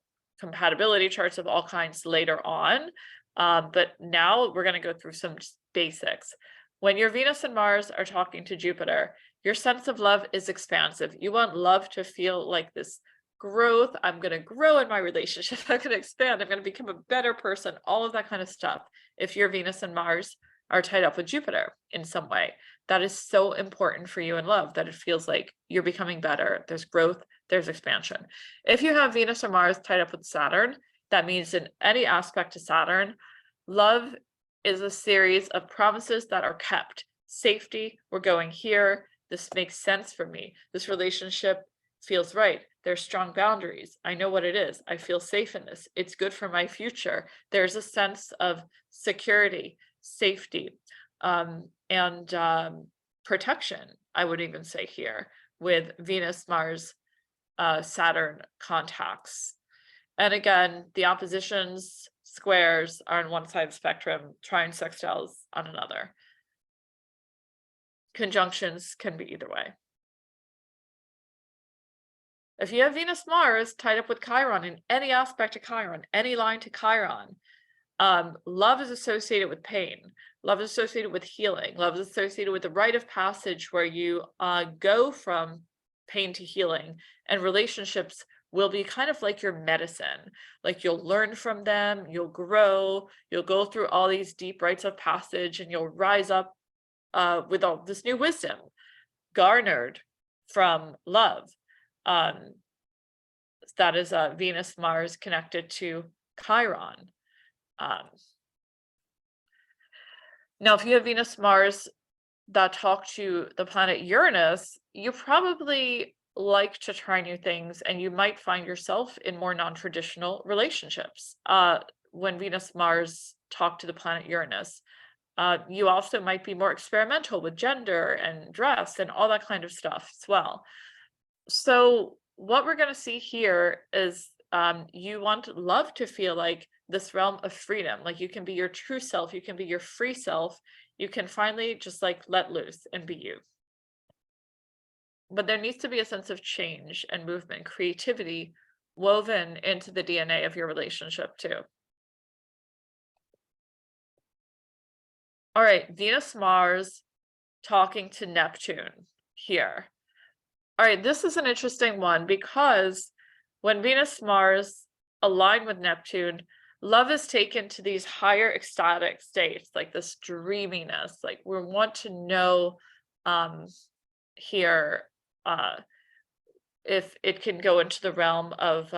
compatibility charts of all kinds later on. But now we're going to go through some basics. When your Venus and Mars are talking to Jupiter, your sense of love is expansive. You want love to feel like this growth. I'm going to grow in my relationship. I'm going to expand. I'm going to become a better person, all of that kind of stuff. If your Venus and Mars are tied up with Jupiter in some way, that is so important for you in love, that it feels like you're becoming better. There's growth, there's expansion. If you have Venus or Mars tied up with Saturn, that means in any aspect to Saturn, love is a series of promises that are kept. Safety, we're going here. This makes sense for me. This relationship feels right. There's strong boundaries. I know what it is. I feel safe in this. It's good for my future. There's a sense of security, safety, and protection, I would even say here, with Venus, Mars, Saturn contacts. And again, the oppositions, squares, are on one side of the spectrum, trine sextiles on another. Conjunctions can be either way. If you have Venus, Mars tied up with Chiron in any aspect of Chiron, any line to Chiron, love is associated with pain. Love is associated with healing. Love is associated with the rite of passage where you go from pain to healing, and relationships will be kind of like your medicine. Like you'll learn from them, you'll grow, you'll go through all these deep rites of passage, and you'll rise up with all this new wisdom garnered from love. That is Venus, Mars connected to Chiron. Now, if you have Venus, Mars that talk to the planet Uranus, you probably like to try new things, and you might find yourself in more non-traditional relationships. When Venus, Mars talk to the planet Uranus, you also might be more experimental with gender and dress and all that kind of stuff as well. So what we're going to see here is you want love to feel like this realm of freedom, like you can be your true self, you can be your free self, you can finally just like let loose and be you. But there needs to be a sense of change and movement, creativity woven into the DNA of your relationship too. All right, Venus, Mars talking to Neptune here. All right, this is an interesting one because when Venus, Mars align with Neptune, love is taken to these higher ecstatic states, like this dreaminess, like we want to know here if it can go into the realm of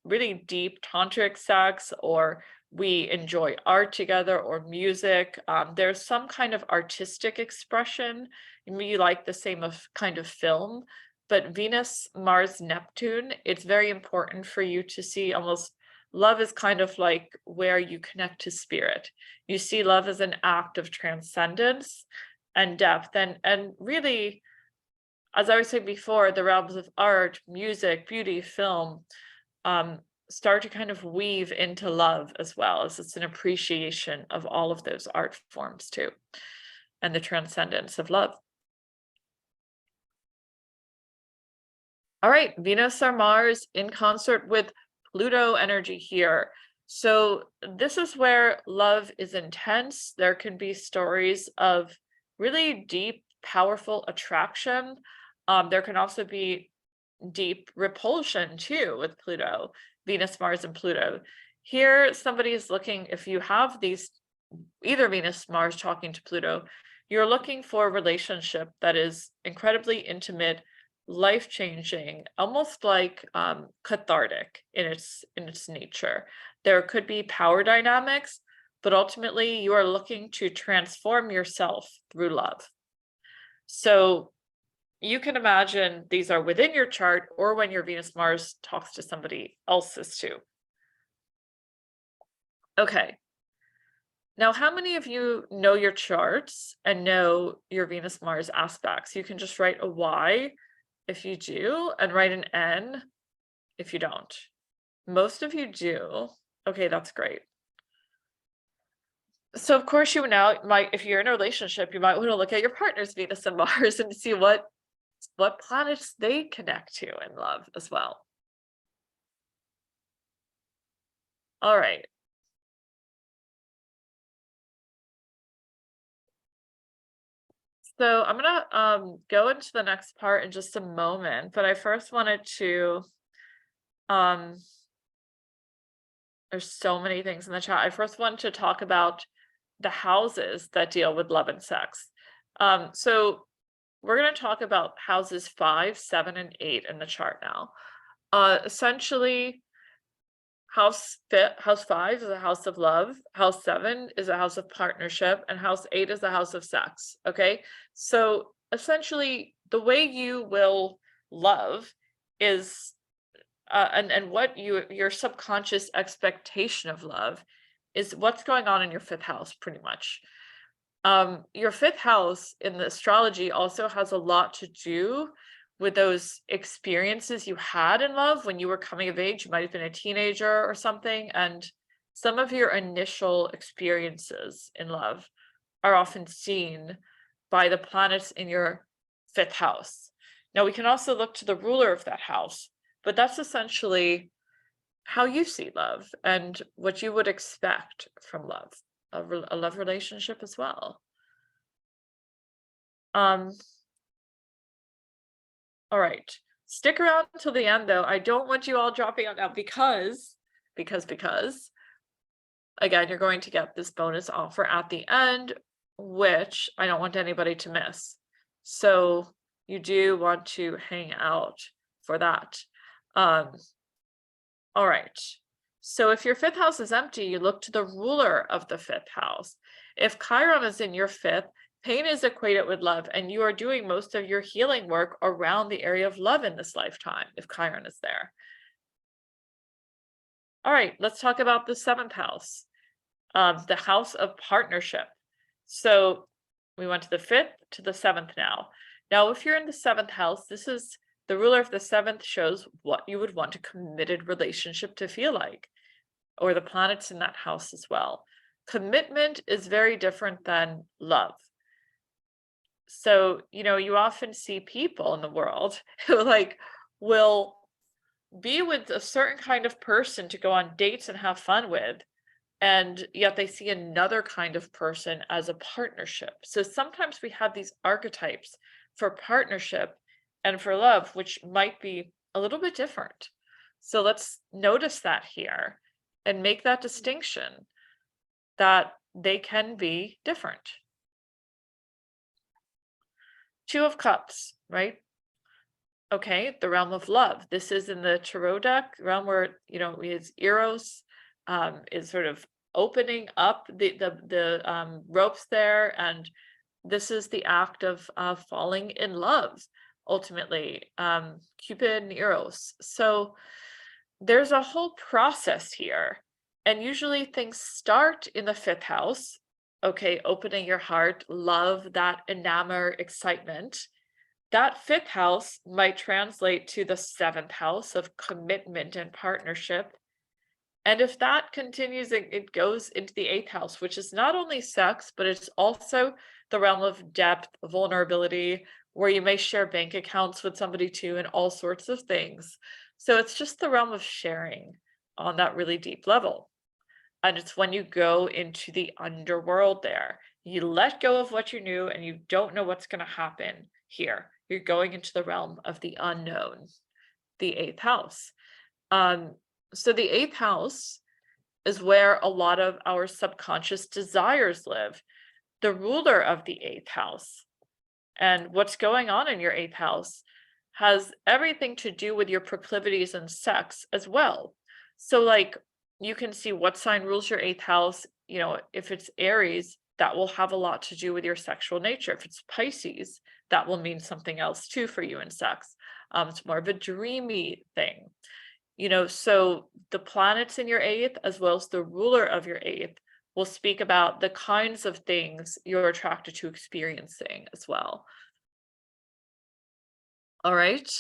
really deep tantric sex, or we enjoy art together, or music. There's some kind of artistic expression. You like the same of kind of film, but Venus, Mars, Neptune, it's very important for you to see almost love is kind of like where you connect to spirit. You see love as an act of transcendence and depth, and really, as I was saying before, the realms of art, music, beauty, film start to kind of weave into love as well, as it's an appreciation of all of those art forms too, and the transcendence of love. All right, Venus or Mars in concert with Pluto energy here. So this is where love is intense. There can be stories of really deep, powerful attraction. There can also be deep repulsion too with Pluto, Venus, Mars, and Pluto. Here, somebody is looking, if you have these, either Venus, Mars talking to Pluto, you're looking for a relationship that is incredibly intimate, life-changing, almost like cathartic in its nature. There could be power dynamics, but ultimately you are looking to transform yourself through love. So you can imagine these are within your chart or when your Venus Mars talks to somebody else's too. Okay. Now, how many of you know your charts and know your Venus Mars aspects? You can just write a Y if you do and write an N if you don't. Most of you do. Okay, that's great. So of course you now might, if you're in a relationship, you might want to look at your partner's Venus and Mars and see what planets they connect to in love as well. All right. So I'm gonna go into the next part in just a moment, but I first wanted to there's so many things in the chat. I first wanted to talk about the houses that deal with love and sex. So we're going to talk about houses 5, 7, and 8 in the chart now. Essentially, house 5 is a house of love, house 7 is a house of partnership, and house 8 is a house of sex. Okay, so essentially the way you will love is and what your subconscious expectation of love is what's going on in your 5th house, pretty much. Your 5th house in the astrology also has a lot to do with those experiences you had in love when you were coming of age. You might have been a teenager or something, and some of your initial experiences in love are often seen by the planets in your 5th house. Now, we can also look to the ruler of that house, but that's essentially how you see love and what you would expect from love, a love relationship as well. All right, stick around till the end though. I don't want you all dropping out now because again, you're going to get this bonus offer at the end, which I don't want anybody to miss. So you do want to hang out for that. All right. So if your 5th house is empty, you look to the ruler of the 5th house. If Chiron is in your 5th, pain is equated with love, and you are doing most of your healing work around the area of love in this lifetime, if Chiron is there. All right, let's talk about the 7th house, the house of partnership. So we went to the 5th to the 7th now. Now, if you're in the 7th house, this is the ruler of the 7th shows what you would want a committed relationship to feel like, or the planets in that house as well. Commitment is very different than love. So, you know, you often see people in the world who will be with a certain kind of person to go on dates and have fun with, and yet they see another kind of person as a partnership. So sometimes we have these archetypes for partnership and for love, which might be a little bit different. So let's notice that here and make that distinction that they can be different. 2 of Cups, right? Okay, the realm of love. This is in the tarot deck, realm where, you know, is Eros, is sort of opening up the ropes there, and this is the act of falling in love, ultimately, Cupid and Eros. So there's a whole process here, and usually things start in the 5th house. Okay, opening your heart, love, that enamor, excitement. That 5th house might translate to the 7th house of commitment and partnership. And if that continues, it goes into the 8th house, which is not only sex, but it's also the realm of depth, vulnerability, where you may share bank accounts with somebody too, and all sorts of things. So it's just the realm of sharing on that really deep level. And it's when you go into the underworld there, you let go of what you knew and you don't know what's going to happen here. You're going into the realm of the unknown, the 8th house. So the 8th house is where a lot of our subconscious desires live. The ruler of the 8th house and what's going on in your 8th house has everything to do with your proclivities and sex as well. So like you can see what sign rules your 8th house. You know, if it's Aries, that will have a lot to do with your sexual nature. If it's Pisces, that will mean something else too for you in sex. It's more of a dreamy thing. You know, so the planets in your 8th, as well as the ruler of your 8th, will speak about the kinds of things you're attracted to experiencing as well. All right.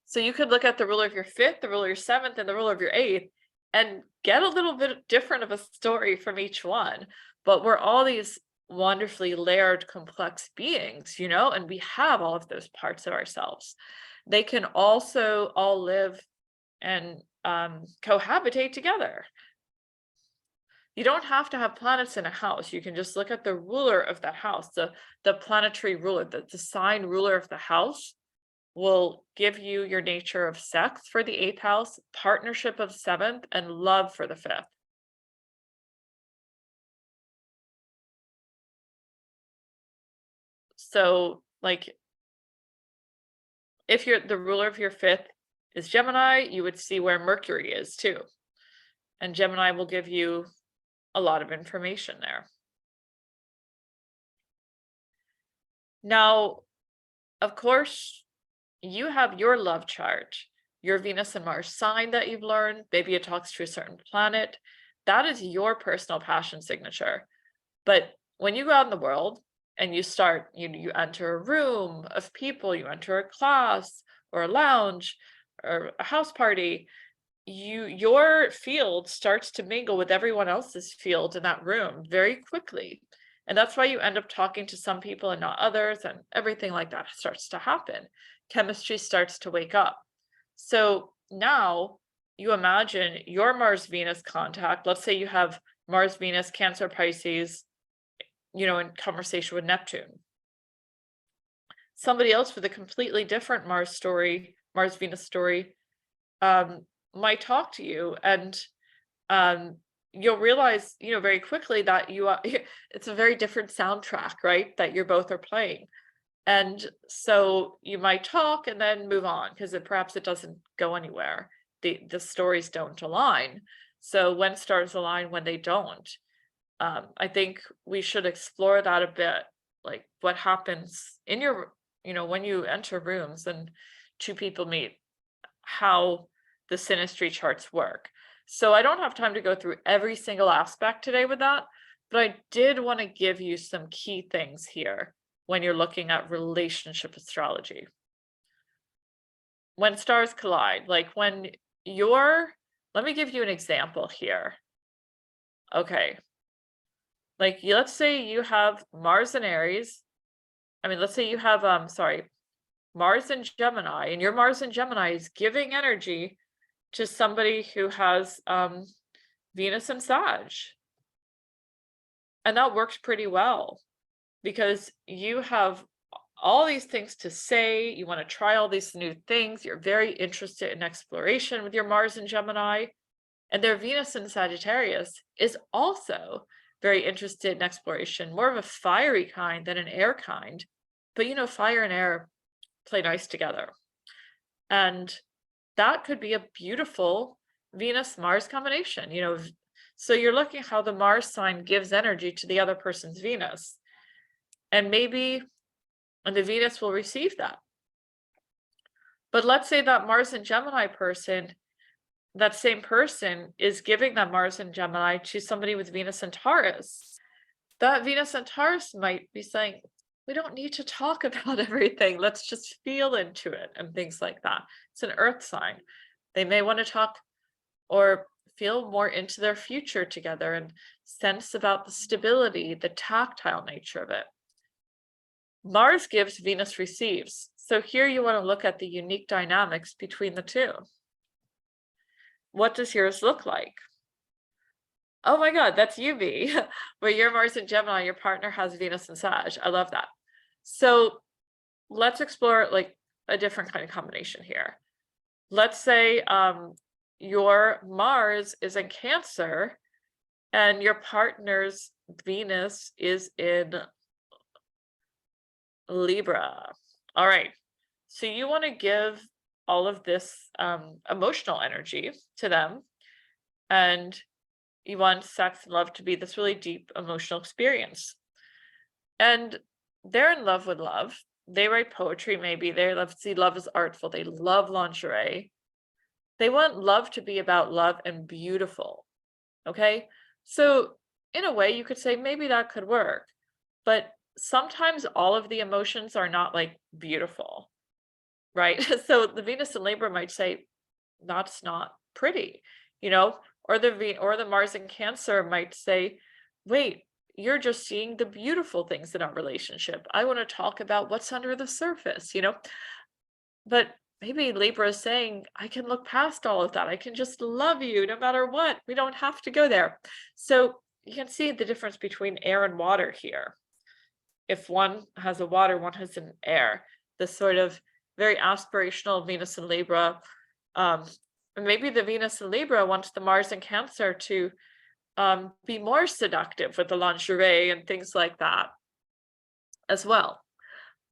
So you could look at the ruler of your 5th, the ruler of your 7th, and the ruler of your 8th, and get a little bit different of a story from each one. But we're all these wonderfully layered, complex beings, you know, and we have all of those parts of ourselves. They can also all live and cohabitate together. You don't have to have planets in a house. You can just look at the ruler of the house, the planetary ruler, the sign ruler of the house will give you your nature of sex for the 8th house, partnership of 7th, and love for the 5th. So like if the ruler of your 5th is Gemini, you would see where Mercury is too. And Gemini will give you a lot of information there. Now, of course, you have your love chart, your Venus and Mars sign that you've learned. Maybe it talks to a certain planet. That is your personal passion signature. But when you go out in the world and you start, you enter a room of people, you enter a class or a lounge or a house party, your field starts to mingle with everyone else's field in that room very quickly. And that's why you end up talking to some people and not others, and everything like that starts to happen. Chemistry starts to wake up. So now you imagine your Mars-Venus contact. Let's say you have Mars-Venus, Cancer, Pisces, you know, in conversation with Neptune. Somebody else with a completely different Mars-Venus story, might talk to you, and you'll realize, you know, very quickly that it's a very different soundtrack, right? That you both are playing. And so you might talk and then move on because perhaps it doesn't go anywhere. The stories don't align. So when stars align, when they don't, I think we should explore that a bit. Like what happens in your, you know, when you enter rooms and two people meet, how the synastry charts work. So I don't have time to go through every single aspect today with that, but I did want to give you some key things here when you're looking at relationship astrology. When stars collide, like when let me give you an example here. Okay. Like let's say you have Mars and Aries. Let's say you have, Mars and Gemini, and your Mars and Gemini is giving energy to somebody who has Venus and Sag. And that works pretty well because you have all these things to say. You want to try all these new things. You're very interested in exploration with your Mars and Gemini. And their Venus in Sagittarius is also very interested in exploration, more of a fiery kind than an air kind. But you know, fire and air play nice together. And that could be a beautiful Venus-Mars combination, you know. So you're looking at how the Mars sign gives energy to the other person's Venus. And maybe the Venus will receive that. But let's say that Mars and Gemini person, that same person is giving that Mars and Gemini to somebody with Venus and Taurus. That Venus and Taurus might be saying, we don't need to talk about everything. Let's just feel into it and things like that. It's an earth sign. They may want to talk or feel more into their future together and sense about the stability, the tactile nature of it. Mars gives, Venus receives. So here you want to look at the unique dynamics between the two. What does yours look like? Oh my God, that's you, V. Where your Mars and Gemini, your partner has Venus and Sag. I love that. So let's explore like a different kind of combination here. Let's say your Mars is in Cancer and your partner's Venus is in Libra. All right. So you want to give all of this emotional energy to them, and you want sex and love to be this really deep emotional experience. And they're in love with love. They write poetry, maybe. They love see love as artful. They love lingerie. They want love to be about love and beautiful. Okay. So, in a way, you could say maybe that could work. But sometimes all of the emotions are not like beautiful, right? So the Venus in Libra might say, that's not pretty, you know, or the Mars in Cancer might say, wait, you're just seeing the beautiful things in our relationship. I want to talk about what's under the surface, you know. But maybe Libra is saying, I can look past all of that. I can just love you no matter what. We don't have to go there. So you can see the difference between air and water here. If one has a water, one has an air. This sort of very aspirational Venus in Libra. Maybe the Venus in Libra wants the Mars in Cancer to be more seductive with the lingerie and things like that as well.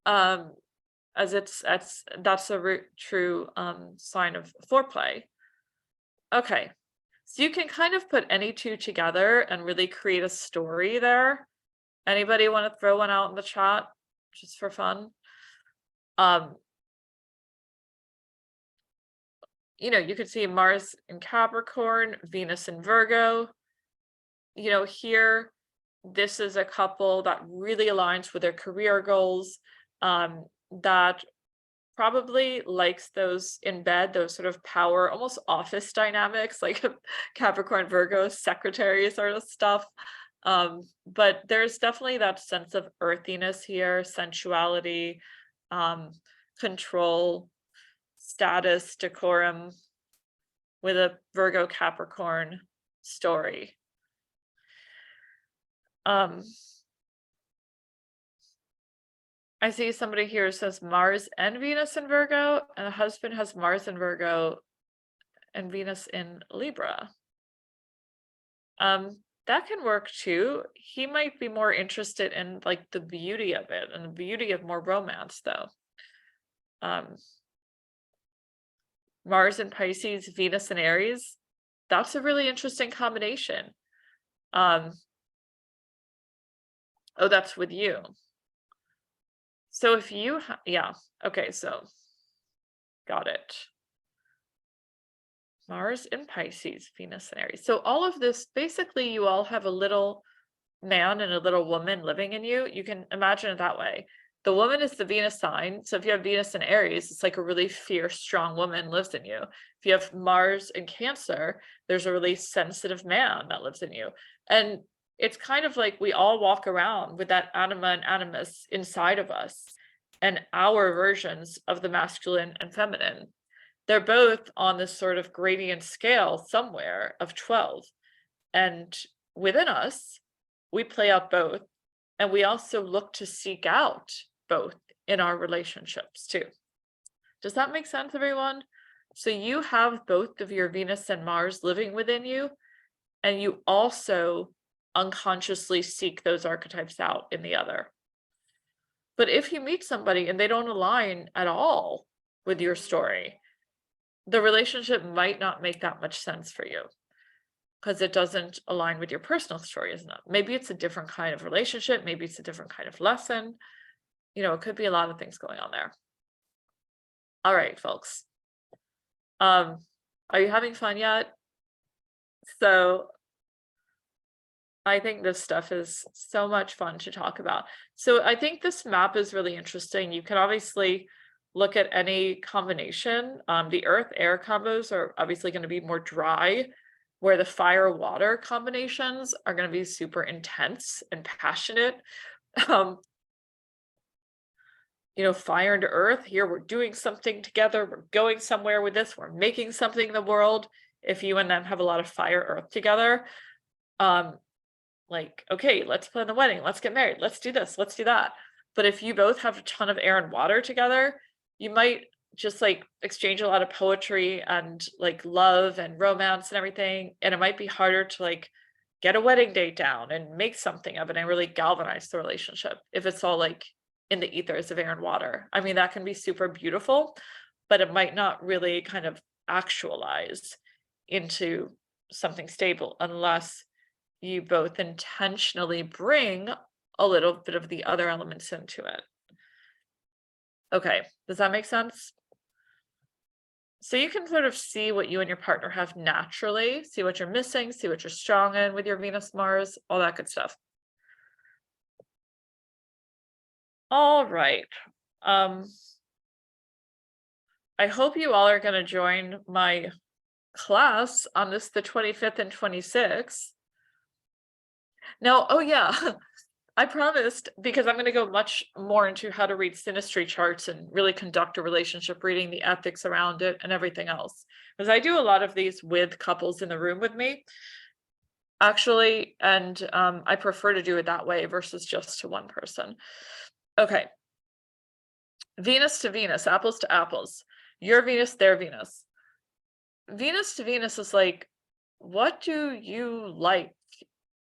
As that's a true sign of foreplay. Okay, so you can kind of put any two together and really create a story there. Anybody want to throw one out in the chat just for fun? You know, you could see Mars in Capricorn, Venus in Virgo. You know, here, this is a couple that really aligns with their career goals, that probably likes those in bed, those sort of power, almost office dynamics, like Capricorn, Virgo, secretary sort of stuff. But there's definitely that sense of earthiness here, sensuality, control, status, decorum, with a Virgo Capricorn story. I see somebody here says Mars and Venus in Virgo, and the husband has Mars in Virgo and Venus in Libra. That can work too. He might be more interested in like the beauty of it and the beauty of more romance, though. Mars in Pisces, Venus in Aries. That's a really interesting combination. Oh, that's with you. So if you, yeah, okay, so got it. Mars in Pisces, Venus in Aries. So all of this, basically, you all have a little man and a little woman living in you. You can imagine it that way. The woman is the Venus sign. So if you have Venus in Aries, it's like a really fierce, strong woman lives in you. If you have Mars in Cancer, there's a really sensitive man that lives in you. And it's kind of like we all walk around with that anima and animus inside of us and our versions of the masculine and feminine. They're both on this sort of gradient scale somewhere of 12. And within us, we play out both. And we also look to seek out both in our relationships too. Does that make sense, everyone? So you have both of your Venus and Mars living within you, and you also unconsciously seek those archetypes out in the other. But if you meet somebody and they don't align at all with your story, the relationship might not make that much sense for you because it doesn't align with your personal story, isn't it? Maybe it's a different kind of relationship. Maybe it's a different kind of lesson. You know, it could be a lot of things going on there. All right, folks. Are you having fun yet? So I think this stuff is so much fun to talk about. So I think this map is really interesting. You can obviously look at any combination. The earth-air combos are obviously going to be more dry, where the fire-water combinations are going to be super intense and passionate. You know, fire and earth, here we're doing something together, we're going somewhere with this, we're making something in the world. If you and them have a lot of fire earth together, like, okay, let's plan the wedding, let's get married, let's do this, let's do that. But if you both have a ton of air and water together, you might just like exchange a lot of poetry and like love and romance and everything. And it might be harder to like get a wedding date down and make something of it and really galvanize the relationship if it's all like in the ethers of air and water. I mean, that can be super beautiful, but it might not really kind of actualize into something stable unless you both intentionally bring a little bit of the other elements into it. Okay, does that make sense? So you can sort of see what you and your partner have naturally, see what you're missing, see what you're strong in with your Venus, Mars, all that good stuff. All right. I hope you all are going to join my class on this, the 25th and 26th. Now, oh yeah, I promised, because I'm going to go much more into how to read synastry charts and really conduct a relationship reading, the ethics around it and everything else. Because I do a lot of these with couples in the room with me, actually, and I prefer to do it that way versus just to one person. Okay. Venus to Venus, apples to apples. Your Venus, their Venus. Venus to Venus is like, what do you like?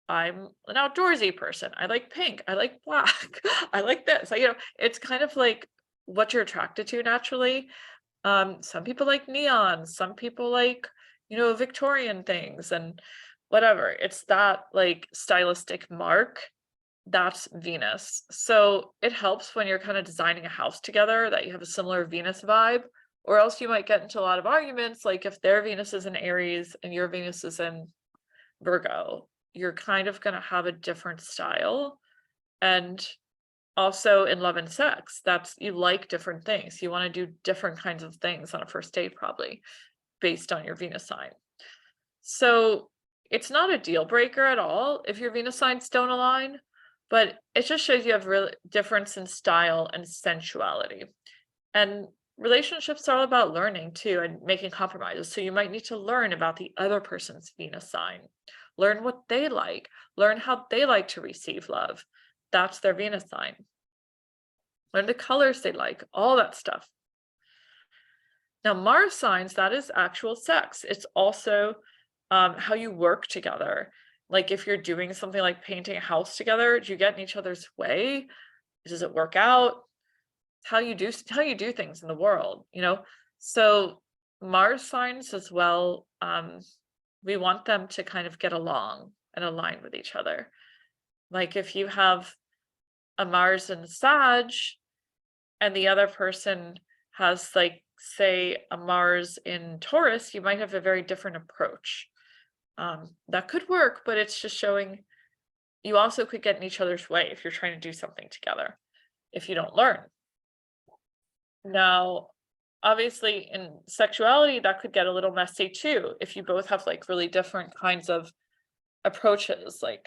I'm an outdoorsy person. I like pink. I like black. I like this. It's kind of like what you're attracted to naturally. Some people like neon. Some people like, Victorian things and whatever. It's that like stylistic mark. That's Venus. So it helps when you're kind of designing a house together that you have a similar Venus vibe, or else you might get into a lot of arguments. Like if their Venus is in Aries and your Venus is in Virgo, you're kind of going to have a different style. And also in love and sex, you like different things. You want to do different kinds of things on a first date, probably based on your Venus sign. So it's not a deal breaker at all if your Venus signs don't align, but it just shows you have real difference in style and sensuality. And relationships are all about learning too and making compromises. So you might need to learn about the other person's Venus sign, learn what they like, learn how they like to receive love. That's their Venus sign. Learn the colors they like, all that stuff. Now, Mars signs, that is actual sex. It's also how you work together. Like if you're doing something like painting a house together, do you get in each other's way? Does it work out? How you do things in the world, So Mars signs as well, we want them to kind of get along and align with each other. Like if you have a Mars in Sag and the other person has like, say, a Mars in Taurus, you might have a very different approach. That could work, but it's just showing you also could get in each other's way if you're trying to do something together, if you don't learn. Now, obviously in sexuality, that could get a little messy too, if you both have like really different kinds of approaches, like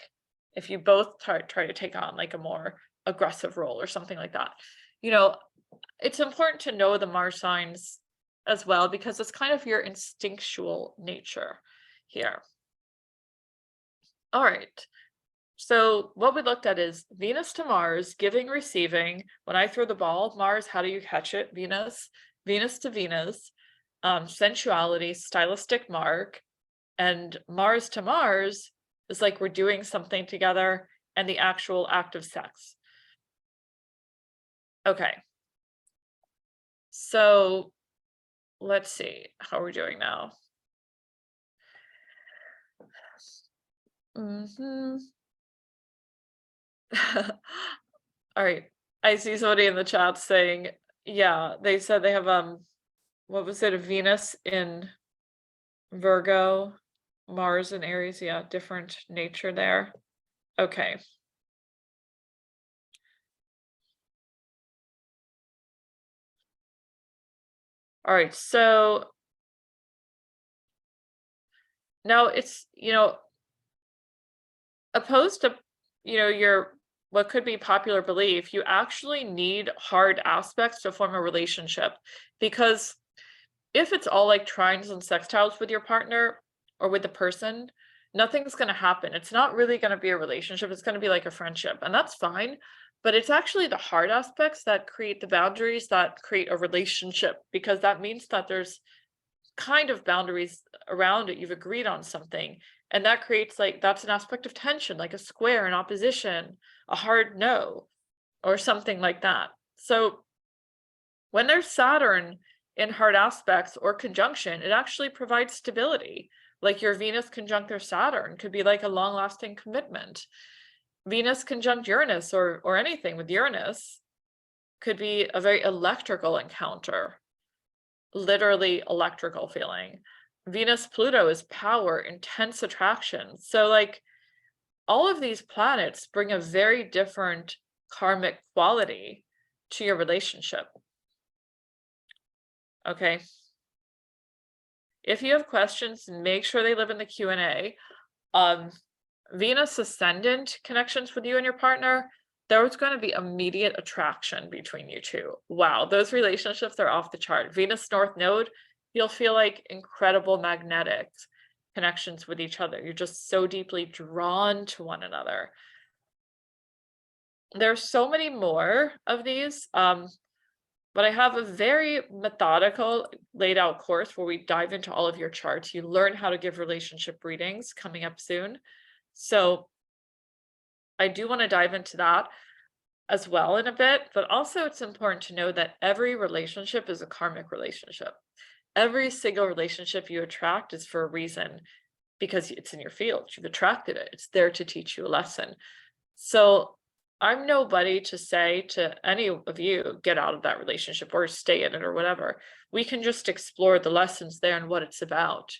if you both try to take on like a more aggressive role or something like that. It's important to know the Mars signs as well, because it's kind of your instinctual nature here. All right. So what we looked at is Venus to Mars, giving, receiving. When I throw the ball, Mars, how do you catch it? Venus. Venus to Venus, sensuality, stylistic mark. And Mars to Mars is like we're doing something together and the actual act of sex. Okay. So let's see how we're doing now. All right. I see somebody in the chat saying, yeah, they said they have what was it, a Venus in Virgo, Mars in Aries. Yeah, different nature there. Okay. All right, so now it's, opposed to, your what could be popular belief, you actually need hard aspects to form a relationship, because if it's all like trines and sextiles with your partner or with the person, nothing's going to happen. It's not really going to be a relationship. It's going to be like a friendship, and that's fine. But it's actually the hard aspects that create the boundaries that create a relationship, because that means that there's kind of boundaries around it. You've agreed on something, and that creates, like, that's an aspect of tension, like a square, an opposition, a hard no, or something like that. So when there's Saturn in hard aspects or conjunction, it actually provides stability. Like your Venus conjunct their Saturn could be like a long-lasting commitment. Venus conjunct Uranus or anything with Uranus could be a very electrical encounter, literally electrical feeling. Venus Pluto is power, intense attraction. So like all of these planets bring a very different karmic quality to your relationship. Okay. If you have questions, make sure they live in the Q&A. Venus ascendant connections with you and your partner, there's going to be immediate attraction between you two. Wow, those relationships are off the chart. Venus North Node, you'll feel like incredible magnetic connections with each other. You're just so deeply drawn to one another. There's so many more of these, but I have a very methodical, laid out course where we dive into all of your charts. You learn how to give relationship readings coming up soon. So I do want to dive into that as well in a bit, but also it's important to know that every relationship is a karmic relationship. Every single relationship you attract is for a reason, because it's in your field. You've attracted it. It's there to teach you a lesson. So I'm nobody to say to any of you, get out of that relationship or stay in it or whatever. We can just explore the lessons there and what it's about,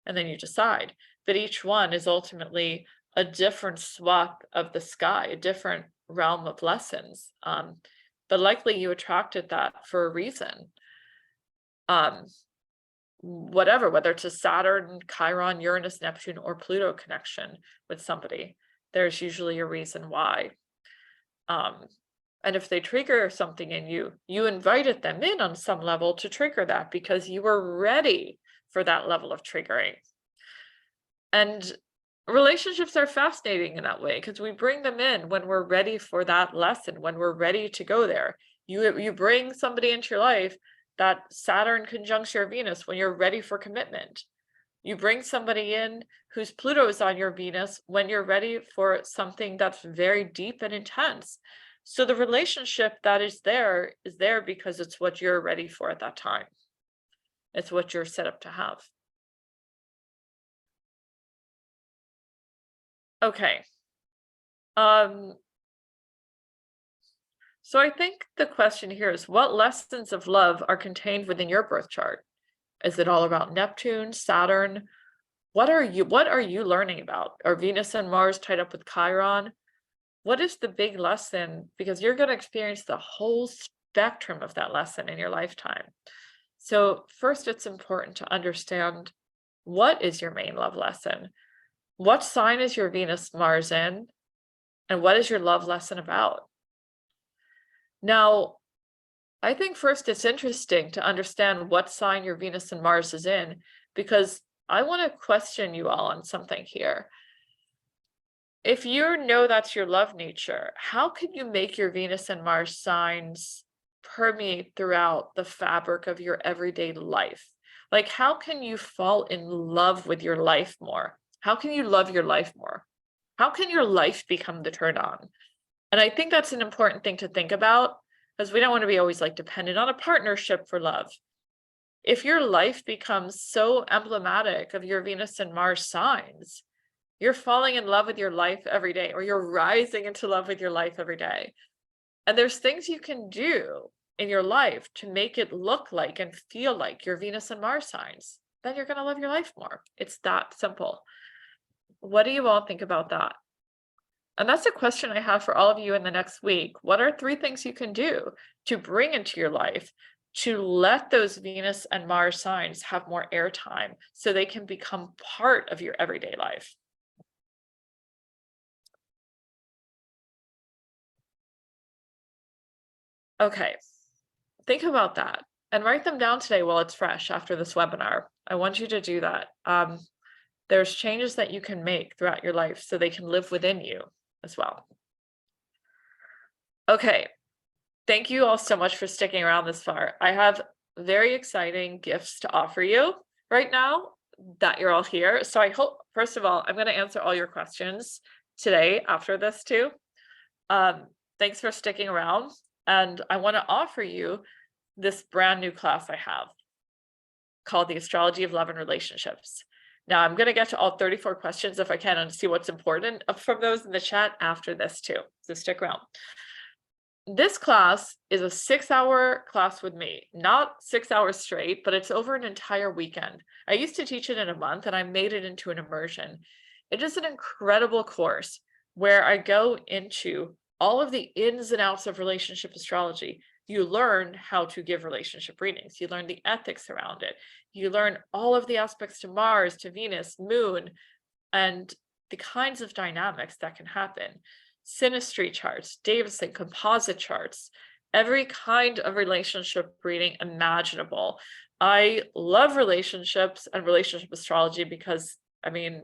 and then you decide. But each one is ultimately a different swath of the sky, a different realm of lessons. But likely you attracted that for a reason. Whether it's a Saturn, Chiron, Uranus, Neptune, or Pluto connection with somebody, there's usually a reason why. And if they trigger something in you, you invited them in on some level to trigger that because you were ready for that level of triggering. And relationships are fascinating in that way because we bring them in when we're ready for that lesson, when we're ready to go there. You bring somebody into your life that Saturn conjuncts your Venus when you're ready for commitment. You bring somebody in whose Pluto is on your Venus when you're ready for something that's very deep and intense. So the relationship that is there because it's what you're ready for at that time. It's what you're set up to have. Okay. So I think the question here is, what lessons of love are contained within your birth chart? Is it all about Neptune, Saturn? What are you learning about? Are Venus and Mars tied up with Chiron? What is the big lesson? Because you're going to experience the whole spectrum of that lesson in your lifetime. So first, it's important to understand, what is your main love lesson? What sign is your Venus Mars in? And what is your love lesson about? Now, I think first it's interesting to understand what sign your Venus and Mars is in, because I want to question you all on something here. If you know that's your love nature, how can you make your Venus and Mars signs permeate throughout the fabric of your everyday life? Like, how can you fall in love with your life more? How can you love your life more? How can your life become the turn on? And I think that's an important thing to think about, because we don't want to be always like dependent on a partnership for love. If your life becomes so emblematic of your Venus and Mars signs, you're falling in love with your life every day, or you're rising into love with your life every day. And there's things you can do in your life to make it look like and feel like your Venus and Mars signs. Then you're going to love your life more. It's that simple. What do you all think about that? And that's a question I have for all of you in the next week. What are 3 things you can do to bring into your life to let those Venus and Mars signs have more airtime so they can become part of your everyday life? Okay, think about that and write them down today while it's fresh after this webinar. I want you to do that. there's changes that you can make throughout your life so they can live within you as well. Okay, thank you all so much for sticking around this far. I have very exciting gifts to offer you right now that you're all here. So I hope, first of all, I'm going to answer all your questions today after this too. Thanks for sticking around. And I want to offer you this brand new class I have called the Astrology of Love and Relationships. Now I'm going to get to all 34 questions if I can and see what's important from those in the chat after this too. So stick around. This class is a 6-hour class with me, not 6 hours straight, but it's over an entire weekend. I used to teach it in a month and I made it into an immersion. It is an incredible course where I go into all of the ins and outs of relationship astrology. You learn how to give relationship readings. You learn the ethics around it. You learn all of the aspects to Mars, to Venus, Moon, and the kinds of dynamics that can happen. Synastry charts, Davison composite charts, every kind of relationship reading imaginable. I love relationships and relationship astrology because, I mean,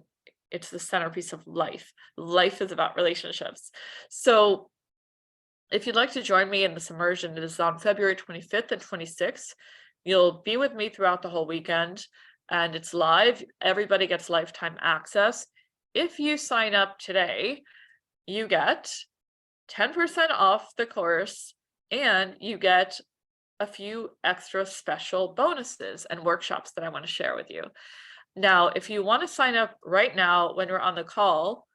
it's the centerpiece of life. Life is about relationships. So if you'd like to join me in this immersion, it is on February 25th and 26th. You'll be with me throughout the whole weekend and it's live. Everybody gets lifetime access. If you sign up today, you get 10% off the course and you get a few extra special bonuses and workshops that I want to share with you. Now, if you want to sign up right now when we're on the call,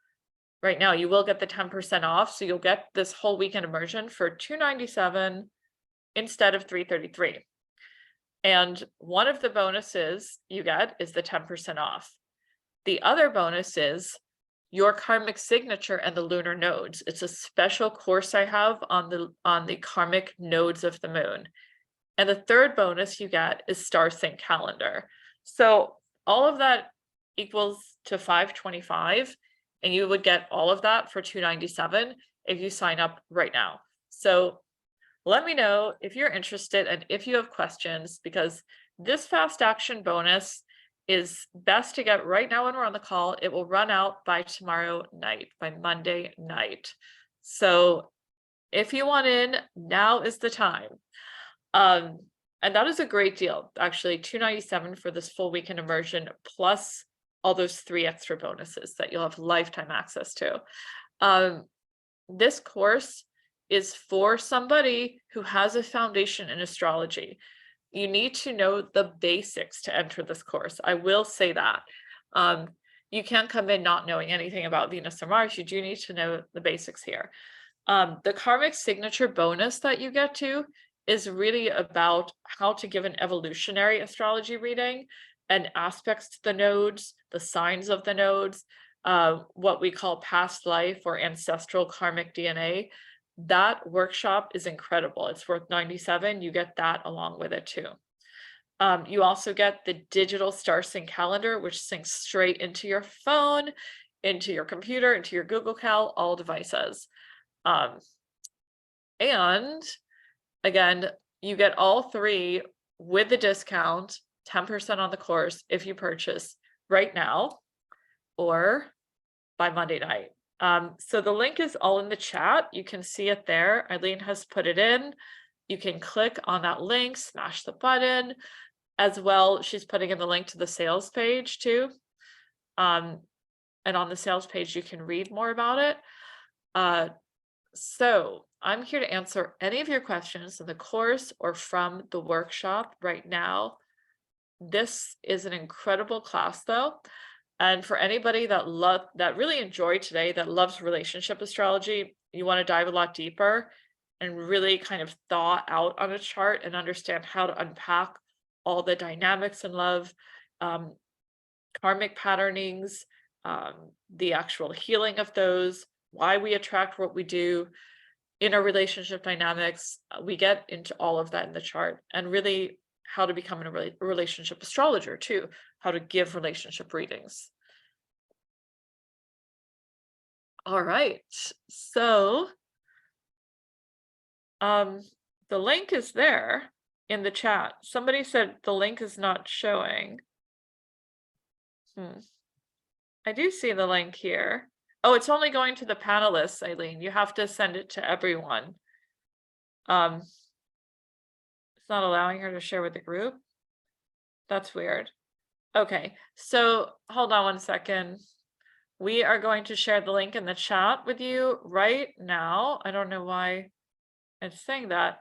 right now you will get the 10% off. So you'll get this whole weekend immersion for $297 instead of $333. And one of the bonuses you get is the 10% off. The other bonus is your karmic signature and the lunar nodes. It's a special course I have on the karmic nodes of the moon. And the third bonus you get is star sync calendar. So all of that equals to $525, and you would get all of that for $297 if you sign up right now. So let me know if you're interested and if you have questions, because this fast action bonus is best to get right now when we're on the call. It will run out by tomorrow night, by Monday night. So if you want in, now is the time. And that is a great deal, actually, $297 for this full weekend immersion, plus all those 3 extra bonuses that you'll have lifetime access to. This course is for somebody who has a foundation in astrology. You need to know the basics to enter this course. I will say that. You can't come in not knowing anything about Venus or Mars. You do need to know the basics here. The karmic signature bonus that you get to is really about how to give an evolutionary astrology reading and aspects to the nodes, the signs of the nodes, what we call past life or ancestral karmic DNA. That workshop is incredible. It's worth $97. You get that along with it too. You also get the digital star sync calendar, which syncs straight into your phone, into your computer, into your Google Cal, all devices. And again, you get all 3 with the discount, 10% on the course if you purchase right now or by Monday night. So the link is all in the chat. You can see it there. Eileen has put it in. You can click on that link, smash the button. As well, she's putting in the link to the sales page too. And on the sales page, you can read more about it. So I'm here to answer any of your questions in the course or from the workshop right now. This is an incredible class though. And for anybody that really enjoyed today, that loves relationship astrology, you want to dive a lot deeper and really kind of thaw out on a chart and understand how to unpack all the dynamics in love, karmic patternings, the actual healing of those, why we attract what we do, inner relationship dynamics. We get into all of that in the chart, and really how to become a relationship astrologer too, how to give relationship readings. All right, so the link is there in the chat. Somebody said the link is not showing. I do see the link here. Oh, it's only going to the panelists, Eileen. You have to send it to everyone. It's not allowing her to share with the group. That's weird. Okay, so hold on one second. We are going to share the link in the chat with you right now. I don't know why it's saying that.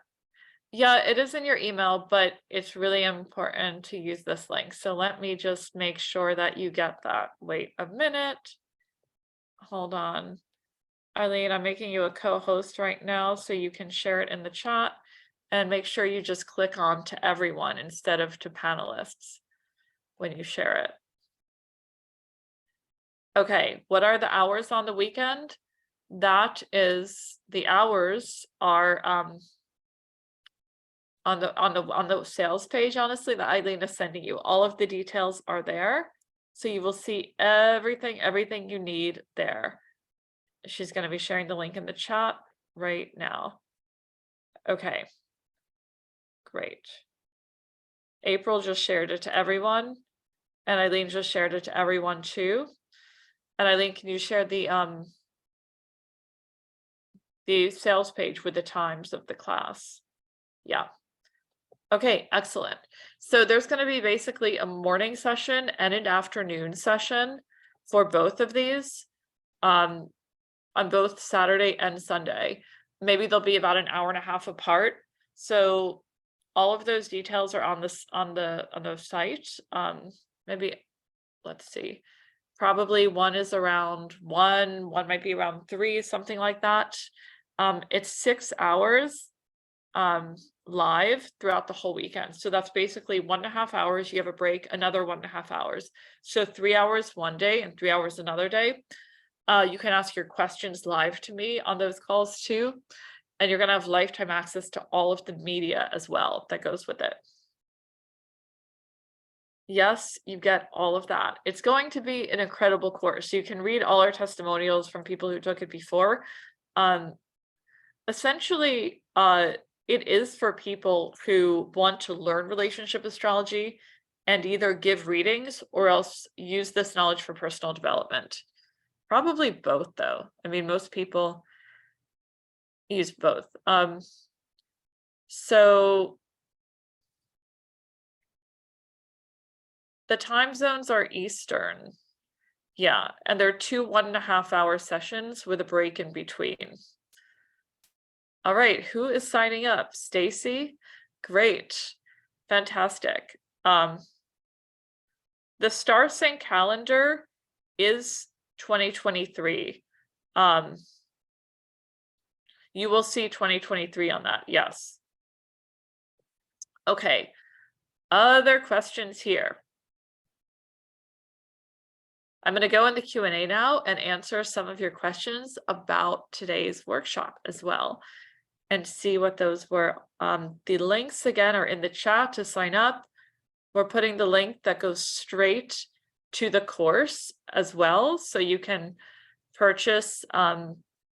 Yeah, it is in your email, but it's really important to use this link. So let me just make sure that you get that. Wait a minute. Hold on. Eileen, I'm making you a co-host right now so you can share it in the chat, and make sure you just click on to everyone instead of to panelists when you share it. Okay, what are the hours on the weekend? That is, the hours are on the sales page, honestly, that Eileen is sending you. All of the details are there. So you will see everything you need there. She's going to be sharing the link in the chat right now. Okay, great. April just shared it to everyone, and Eileen just shared it to everyone too. And Eileen, can you share the sales page with the times of the class? Yeah. Okay, excellent. So there's going to be basically a morning session and an afternoon session for both of these on both Saturday and Sunday. Maybe they'll be about an hour and a half apart. So all of those details are on this on the site. Maybe let's see. Probably one is around one might be around 3, something like that. It's 6 hours live throughout the whole weekend. So that's basically 1.5 hours. You have a break, another 1.5 hours. So 3 hours one day and 3 hours another day. You can ask your questions live to me on those calls too. And you're going to have lifetime access to all of the media as well that goes with it. Yes, you get all of that. It's going to be an incredible course. You can read all our testimonials from people who took it before. Essentially, it is for people who want to learn relationship astrology and either give readings or else use this knowledge for personal development. Probably both, though. I mean, most people use both. So the time zones are Eastern. Yeah, and they're 2 1.5 hour sessions with a break in between. All right, who is signing up? Stacy? Great. Fantastic. The Star Sync calendar is 2023. You will see 2023 on that. Yes. Okay. Other questions here. I'm going to go in the Q&A now and answer some of your questions about today's workshop as well and see what those were. The links again are in the chat to sign up. We're putting the link that goes straight to the course as well, so you can purchase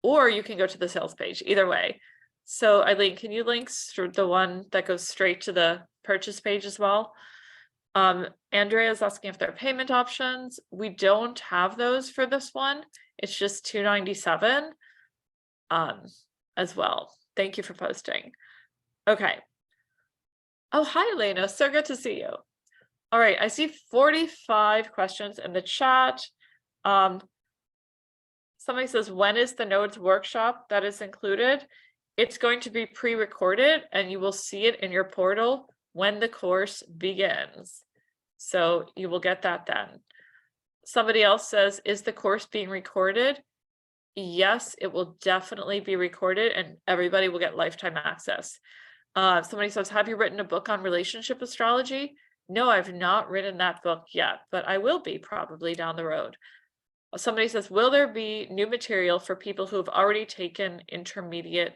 or you can go to the sales page, either way. So Eileen, can you link the one that goes straight to the purchase page as well? Andrea is asking if there are payment options. We don't have those for this one. It's just $297 as well. Thank you for posting. Okay. Oh, hi, Elena. So good to see you. All right. I see 45 questions in the chat. Somebody says, when is the nodes workshop that is included? It's going to be pre-recorded and you will see it in your portal when the course begins. So you will get that then. Somebody else says, is the course being recorded? Yes, it will definitely be recorded and everybody will get lifetime access. Somebody says, have you written a book on relationship astrology? No, I've not written that book yet, but I will be probably down the road. Somebody says, will there be new material for people who have already taken intermediate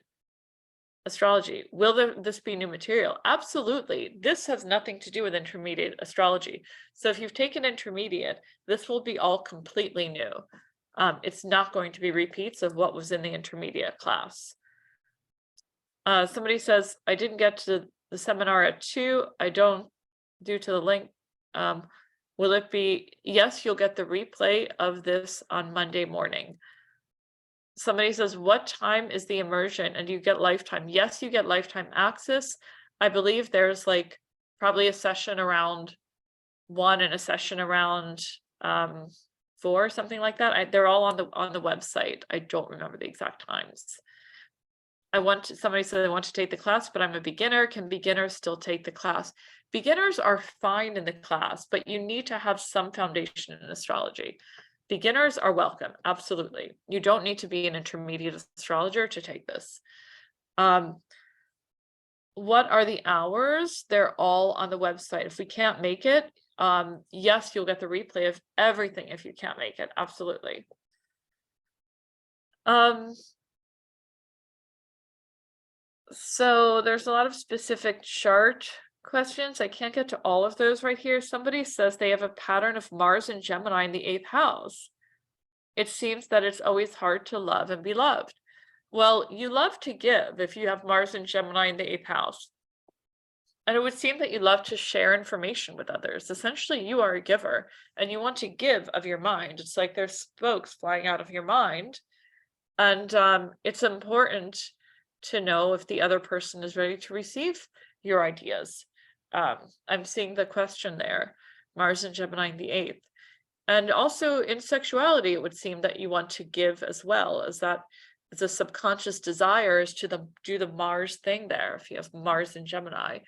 astrology? Will this be new material? Absolutely. This has nothing to do with intermediate astrology. So if you've taken intermediate, this will be all completely new. It's not going to be repeats of what was in the intermediate class. Somebody says, I didn't get to the seminar at 2. I don't, due to the link. Will it be, yes, you'll get the replay of this on Monday morning. Somebody says, what time is the immersion and do you get lifetime? Yes, you get lifetime access. I believe there's like probably a session around 1 and a session around 4, something like that. They're all on the website. I don't remember the exact times. Somebody said they want to take the class, but I'm a beginner. Can beginners still take the class? Beginners are fine in the class, but you need to have some foundation in astrology. Beginners are welcome, absolutely. You don't need to be an intermediate astrologer to take this. What are the hours? They're all on the website. If we can't make it, yes, you'll get the replay of everything if you can't make it, absolutely. So there's a lot of specific chart questions. I can't get to all of those right here. Somebody says they have a pattern of Mars and Gemini in the 8th house. It seems that it's always hard to love and be loved. Well, you love to give if you have Mars and Gemini in the 8th house. And it would seem that you love to share information with others. Essentially, you are a giver and you want to give of your mind. It's like there's spokes flying out of your mind. And it's important to know if the other person is ready to receive your ideas. I'm seeing the question there, Mars and Gemini in the 8th. And also in sexuality, it would seem that you want to give as well, as that is a subconscious desire is to do the Mars thing there, if you have Mars and Gemini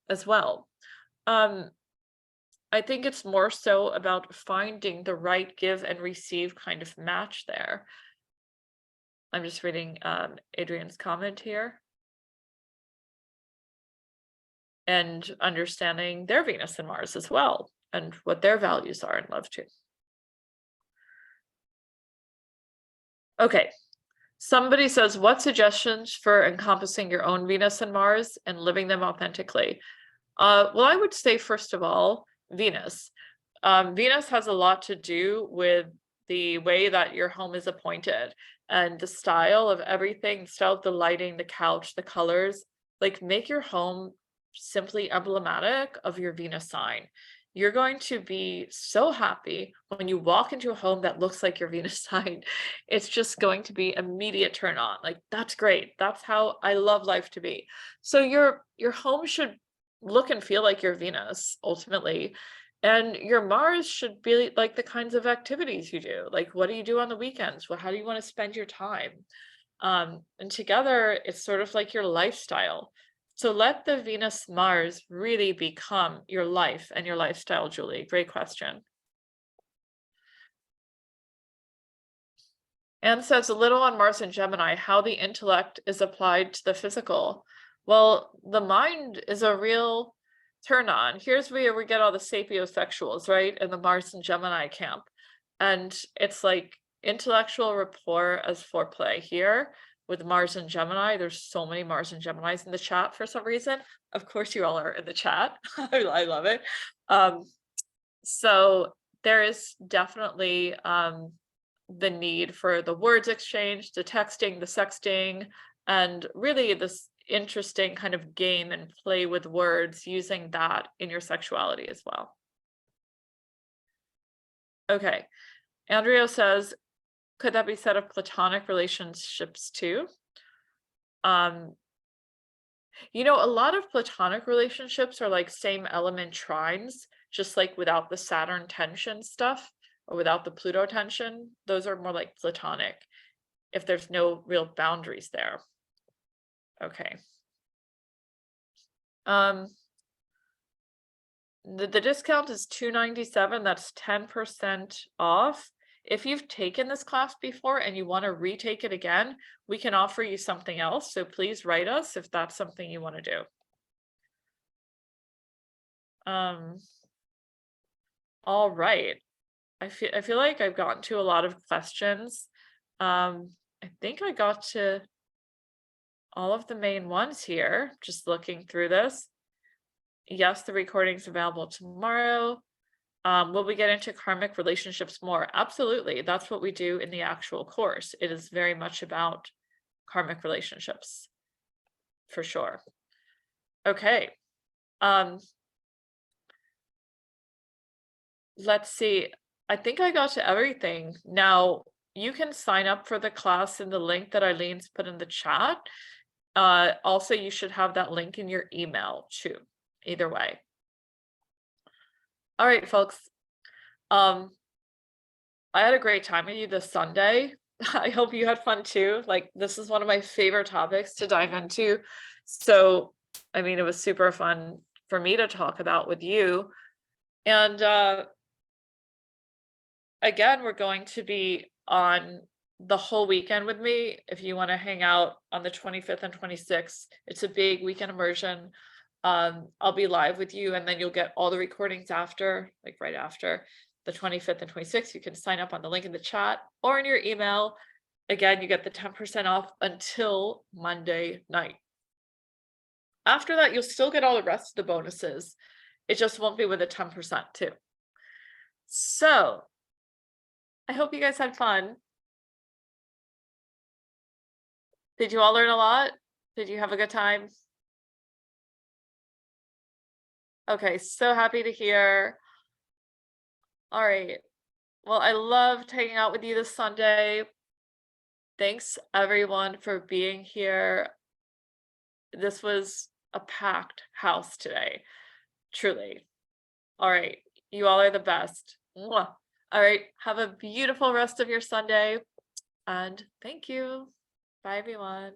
as well. I think it's more so about finding the right give and receive kind of match there. I'm just reading Adrian's comment here. And understanding their Venus and Mars as well, and what their values are in love too. Okay, somebody says, what suggestions for encompassing your own Venus and Mars and living them authentically? Well, I would say, first of all, Venus. Venus has a lot to do with the way that your home is appointed and the style of everything, the style of the lighting, the couch, the colors. Like, make your home simply emblematic of your Venus sign. You're going to be so happy when you walk into a home that looks like your Venus sign. It's just going to be immediate turn on. Like, that's great. That's how I love life to be. So your home should look and feel like your Venus ultimately. And your Mars should be like the kinds of activities you do. Like, what do you do on the weekends? Well, how do you want to spend your time? And together, it's sort of like your lifestyle. So let the Venus Mars really become your life and your lifestyle, Julie. Great question. Anne says a little on Mars and Gemini, how the intellect is applied to the physical. Well, the mind is a real turn on. Here's where we get all the sapiosexuals, right? In the Mars and Gemini camp. And it's like intellectual rapport as foreplay here with Mars and Gemini. There's so many Mars and Geminis in the chat for some reason. Of course, you all are in the chat. I love it. So there is definitely the need for the words exchange, the texting, the sexting, and really this interesting kind of game and play with words, using that in your sexuality as well. Okay, Andrea says, could that be said of platonic relationships too? You know, a lot of platonic relationships are like same element trines, just like without the Saturn tension stuff or without the Pluto tension. Those are more like platonic if there's no real boundaries there. Okay. The discount is $297. That's 10% off. If you've taken this class before and you want to retake it again, we can offer you something else. So please write us if that's something you want to do. All right. I feel like I've gotten to a lot of questions. I think I got to all of the main ones here, just looking through this. Yes, the recording's available tomorrow. Will we get into karmic relationships more? Absolutely. That's what we do in the actual course. It is very much about karmic relationships, for sure. Okay. let's see. I think I got to everything. Now you can sign up for the class in the link that Eileen's put in the chat. Also, you should have that link in your email too, either way. All right, folks. I had a great time with you this Sunday. I hope you had fun too. Like, this is one of my favorite topics to dive into. So, I mean, it was super fun for me to talk about with you. And again, we're going to be on the whole weekend with me. If you want to hang out on the 25th and 26th, it's a big weekend immersion. I'll be live with you, and then you'll get all the recordings after, like right after the 25th and 26th. You can sign up on the link in the chat or in your email. Again, you get the 10% off until Monday night. After that, you'll still get all the rest of the bonuses. It just won't be with a 10% too. So I hope you guys had fun. Did you all learn a lot? Did you have a good time? Okay, so happy to hear. All right. Well, I loved hanging out with you this Sunday. Thanks everyone for being here. This was a packed house today, truly. All right, you all are the best. Mwah. All right, have a beautiful rest of your Sunday, and thank you. Bye, everyone.